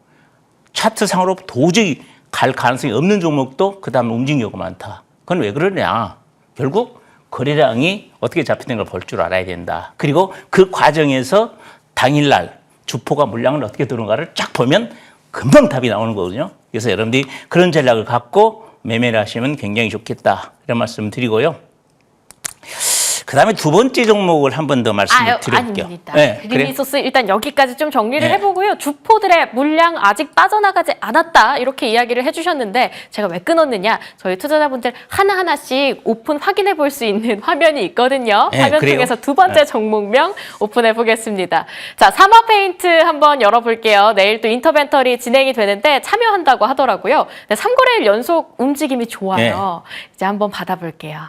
차트상으로 도저히 갈 가능성이 없는 종목도 그 다음에 움직이는 경우가 많다. 그건 왜 그러냐. 결국 거래량이 어떻게 잡히는 걸 볼 줄 알아야 된다. 그리고 그 과정에서 당일날 주포가 물량을 어떻게 들어오는가를 쫙 보면 금방 답이 나오는 거거든요. 그래서 여러분들이 그런 전략을 갖고 매매를 하시면 굉장히 좋겠다. 이런 말씀 드리고요. 그 다음에 두 번째 종목을 한 번 더 말씀을 드릴게요. 아닙니다. 네, 그린리소스 일단 여기까지 좀 정리를 네. 해보고요. 주포들의 물량 아직 빠져나가지 않았다. 이렇게 이야기를 해주셨는데 제가 왜 끊었느냐. 저희 투자자분들 하나하나씩 오픈 확인해 볼 수 있는 화면이 있거든요. 네, 화면 그래요? 통해서 두 번째 네. 종목명 오픈해 보겠습니다. 자, 사마페인트 한번 열어볼게요. 내일 또 인터벤터리 진행이 되는데 참여한다고 하더라고요. 네, 3거래일 연속 움직임이 좋아요. 이제 한번 받아볼게요.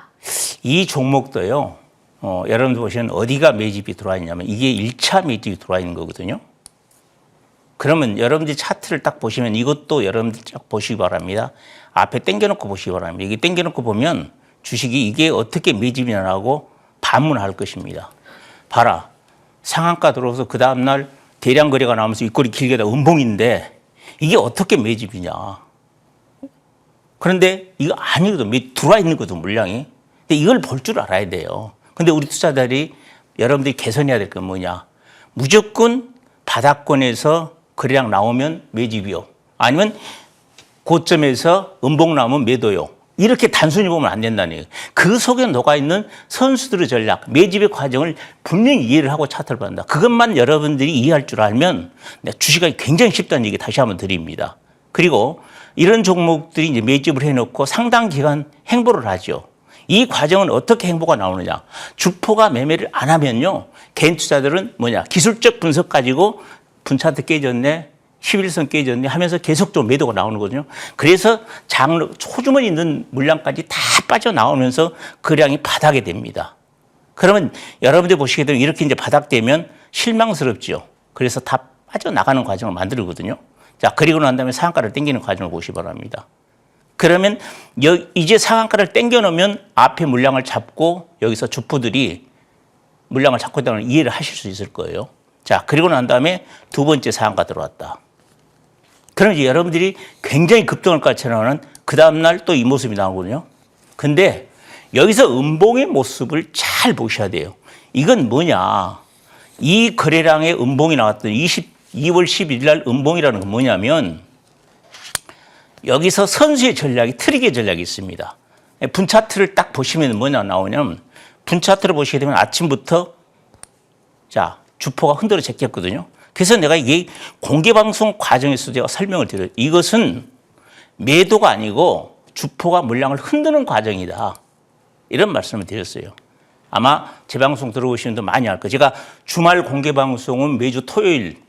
이 종목도요. 여러분들 보시면 어디가 매집이 들어와 있냐면 이게 1차 매집이 들어와 있는 거거든요. 그러면 여러분들이 차트를 딱 보시면 이것도 여러분들 딱 보시기 바랍니다. 앞에 당겨놓고 보시기 바랍니다. 이게 당겨놓고 보면 주식이 이게 어떻게 매집이냐라고 반문할 것입니다. 봐라. 상한가 들어서 그 다음날 대량 거래가 나오면서 윗꼬리 길게 다 음봉인데 이게 어떻게 매집이냐. 그런데 이거 아니거든. 들어와 있는 거든 물량이. 근데 이걸 볼 줄 알아야 돼요. 근데 우리 투자자들이 여러분들이 개선해야 될 건 뭐냐. 무조건 바닥권에서 거래량 나오면 매집이요. 아니면 고점에서 음봉 나오면 매도요. 이렇게 단순히 보면 안 된다는 얘기예요. 그 속에 녹아있는 선수들의 전략, 매집의 과정을 분명히 이해를 하고 차트를 본다. 그것만 여러분들이 이해할 줄 알면 주식하기 굉장히 쉽다는 얘기 다시 한번 드립니다. 그리고 이런 종목들이 이제 매집을 해놓고 상당 기간 행보를 하죠. 이 과정은 어떻게 행보가 나오느냐. 주포가 매매를 안 하면요. 개인 투자들은 뭐냐. 기술적 분석 가지고 분차트 깨졌네. 11선 깨졌네 하면서 계속적으로 매도가 나오는 거거든요. 그래서 초주머니 있는 물량까지 다 빠져나오면서 거래량이 바닥에 됩니다. 그러면 여러분들 보시게 되면 이렇게 이제 바닥되면 실망스럽죠. 그래서 다 빠져나가는 과정을 만들거든요. 자, 그리고 난 다음에 상한가를 당기는 과정을 보시기 바랍니다. 그러면 이제 상한가를 당겨놓으면 앞에 물량을 잡고 여기서 주포들이 물량을 잡고 있다는 걸 이해를 하실 수 있을 거예요. 자, 그리고 난 다음에 두 번째 상한가 들어왔다. 그럼 이제 여러분들이 굉장히 급등할 것처럼 그 다음날 또 이 모습이 나오거든요. 근데 여기서 음봉의 모습을 잘 보셔야 돼요. 이건 뭐냐. 이 거래량의 음봉이 나왔던 2월 11일 날 음봉이라는 건 뭐냐면 여기서 선수의 전략이 트릭의 전략이 있습니다. 분차트를 딱 보시면 뭐냐 나오냐면 분 차트를 보시게 되면 아침부터 자 주포가 흔들어 제꼈거든요. 그래서 내가 이게 공개방송 과정에서 제가 설명을 드려요. 이것은 매도가 아니고 주포가 물량을 흔드는 과정이다. 이런 말씀을 드렸어요. 아마 제 방송 들어오시는 분들 많이 알 거예요. 제가 주말 공개방송은 매주 토요일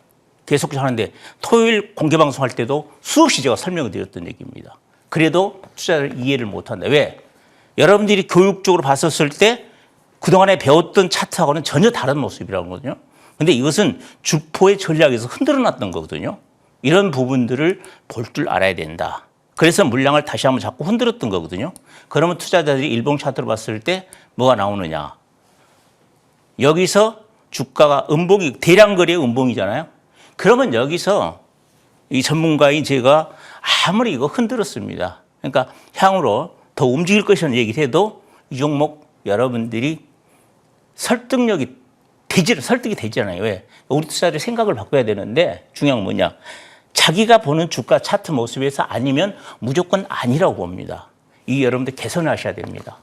계속 하는데 토요일 공개방송 할 때도 수없이 제가 설명을 드렸던 얘기입니다. 그래도 투자를 이해를 못한다. 왜? 여러분들이 교육적으로 봤었을 때 그동안에 배웠던 차트하고는 전혀 다른 모습이라는 거거든요. 근데 이것은 주포의 전략에서 흔들어 놨던 거거든요. 이런 부분들을 볼 줄 알아야 된다. 그래서 물량을 다시 한번 자꾸 흔들었던 거거든요. 그러면 투자자들이 일봉 차트로 봤을 때 뭐가 나오느냐. 여기서 주가가 음봉이, 대량 거래의 음봉이잖아요. 그러면 여기서 이 전문가인 제가 아무리 이거 흔들었습니다. 그러니까 향후로 더 움직일 것이라는 얘기를 해도 이 종목 여러분들이 설득이 되잖아요. 왜? 우리 투자자들이 생각을 바꿔야 되는데 중요한 건 뭐냐. 자기가 보는 주가 차트 모습에서 아니면 무조건 아니라고 봅니다. 이 여러분들 개선하셔야 됩니다.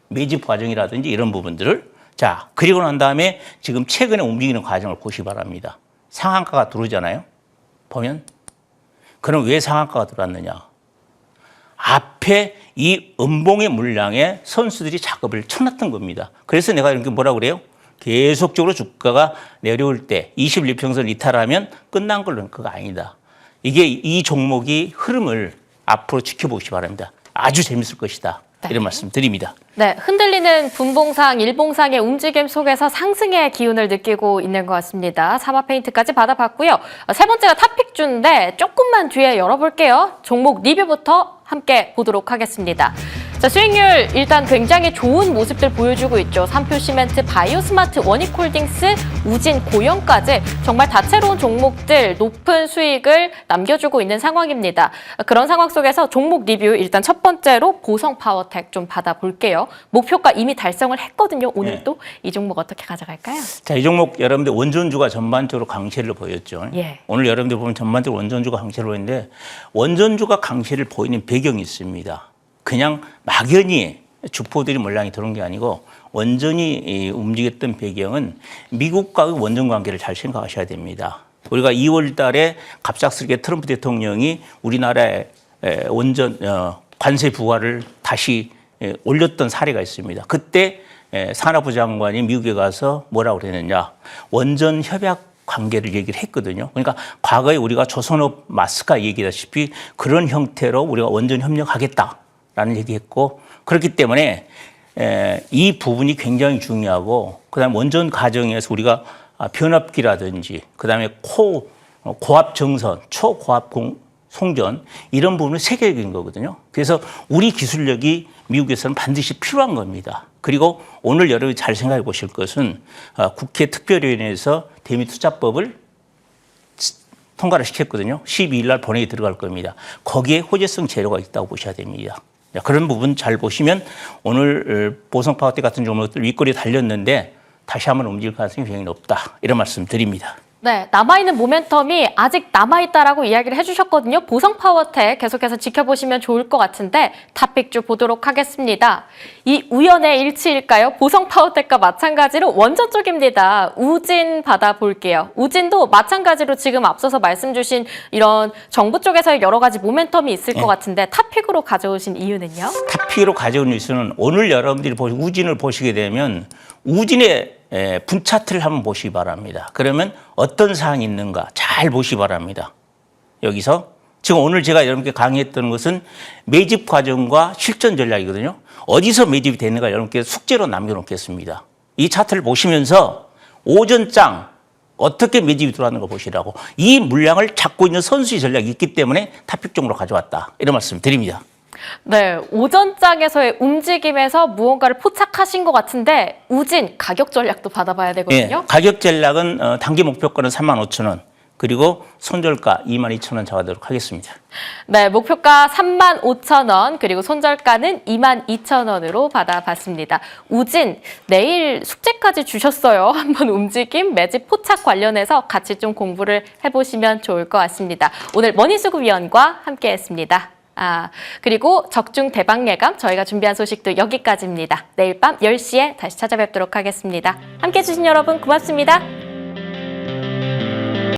매집 과정이라든지 이런 부분들을. 자, 그리고 난 다음에 지금 최근에 움직이는 과정을 보시기 바랍니다. 상한가가 들어오잖아요. 보면. 그럼 왜 상한가가 들어왔느냐. 앞에 이 음봉의 물량에 선수들이 작업을 쳐놨던 겁니다. 그래서 내가 이렇게 뭐라고 그래요? 계속적으로 주가가 내려올 때 21평선 이탈하면 끝난 걸로는 그거 아니다. 이게 이 종목이 흐름을 앞으로 지켜보시기 바랍니다. 아주 재밌을 것이다. 이런 말씀 드립니다. 네, 흔들리는 분봉상, 일봉상의 움직임 속에서 상승의 기운을 느끼고 있는 것 같습니다. 사마 페인트까지 받아봤고요. 세 번째가 탑픽주인데 조금만 뒤에 열어볼게요. 종목 리뷰부터 함께 보도록 하겠습니다. 자, 수익률 일단 굉장히 좋은 모습들 보여주고 있죠. 삼표시멘트, 바이오스마트, 원익홀딩스, 우진, 고영까지 정말 다채로운 종목들 높은 수익을 남겨주고 있는 상황입니다. 그런 상황 속에서 종목 리뷰 일단 첫 번째로 보성파워텍 좀 받아볼게요. 목표가 이미 달성을 했거든요. 오늘 또 이 종목 어떻게 가져갈까요? 자, 이 종목 여러분들 원전주가 전반적으로 강세를 보였죠. 예. 오늘 여러분들 보면 전반적으로 원전주가 강세를 보이는데 원전주가 강세를 보이는 배경이 있습니다. 그냥 막연히 주포들이 물량이 들어온 게 아니고 원전이 움직였던 배경은 미국과의 원전 관계를 잘 생각하셔야 됩니다. 우리가 2월 달에 갑작스럽게 트럼프 대통령이 우리나라의 원전 관세 부과를 다시 올렸던 사례가 있습니다. 그때 산업부 장관이 미국에 가서 뭐라고 그랬느냐. 원전 협약 관계를 얘기를 했거든요. 그러니까 과거에 우리가 조선업 마스카 얘기다시피 그런 형태로 우리가 원전 협력하겠다라는 얘기했고 그렇기 때문에 이 부분이 굉장히 중요하고 그다음에 원전 과정에서 우리가 변압기라든지 그다음에 고압 정선, 초고압 송전 이런 부분은 세계적인 거거든요. 그래서 우리 기술력이 미국에서는 반드시 필요한 겁니다. 그리고 오늘 여러분이 잘 생각해 보실 것은 국회 특별위원회에서 대미투자법을 통과를 시켰거든요. 12일 날 본회의 들어갈 겁니다. 거기에 호재성 재료가 있다고 보셔야 됩니다. 그런 부분 잘 보시면 오늘 보성파워텍 같은 종목들 윗꼬리에 달렸는데 다시 한번 움직일 가능성이 굉장히 높다. 이런 말씀 드립니다. 네, 남아있는 모멘텀이 아직 남아있다라고 이야기를 해주셨거든요. 보성파워텍 계속해서 지켜보시면 좋을 것 같은데 탑픽주 보도록 하겠습니다. 이 우연의 일치일까요? 보성파워텍과 마찬가지로 원전 쪽입니다. 우진 받아볼게요. 우진도 마찬가지로 지금 앞서서 말씀 주신 이런 정부 쪽에서의 여러 가지 모멘텀이 있을 것 같은데 탑픽으로 가져오신 이유는요? 탑픽으로 가져온 이유는 오늘 여러분들이 우진을 보시게 되면 우진의 분 차트를 한번 보시기 바랍니다. 그러면 어떤 사항이 있는가 잘 보시기 바랍니다. 여기서 지금 오늘 제가 여러분께 강의했던 것은 매집 과정과 실전 전략이거든요. 어디서 매집이 되는가 여러분께 숙제로 남겨놓겠습니다. 이 차트를 보시면서 오전장 어떻게 매집이 들어가는 걸 보시라고. 이 물량을 잡고 있는 선수의 전략이 있기 때문에 탑픽종으로 가져왔다. 이런 말씀 드립니다. 네, 오전장에서의 움직임에서 무언가를 포착하신 것 같은데 우진 가격 전략도 받아봐야 되거든요. 네, 가격 전략은 단기 목표가는 35,000원 그리고 손절가 22,000원 잡아도록 하겠습니다. 네, 목표가 35,000원 그리고 손절가는 22,000원으로 받아봤습니다. 우진 내일 숙제까지 주셨어요. 한번 움직임 매집 포착 관련해서 같이 좀 공부를 해보시면 좋을 것 같습니다. 오늘 머니수급위원과 함께했습니다. 그리고 적중 대박 예감 저희가 준비한 소식도 여기까지입니다. 내일 밤 10시에 다시 찾아뵙도록 하겠습니다. 함께해 주신 여러분 고맙습니다.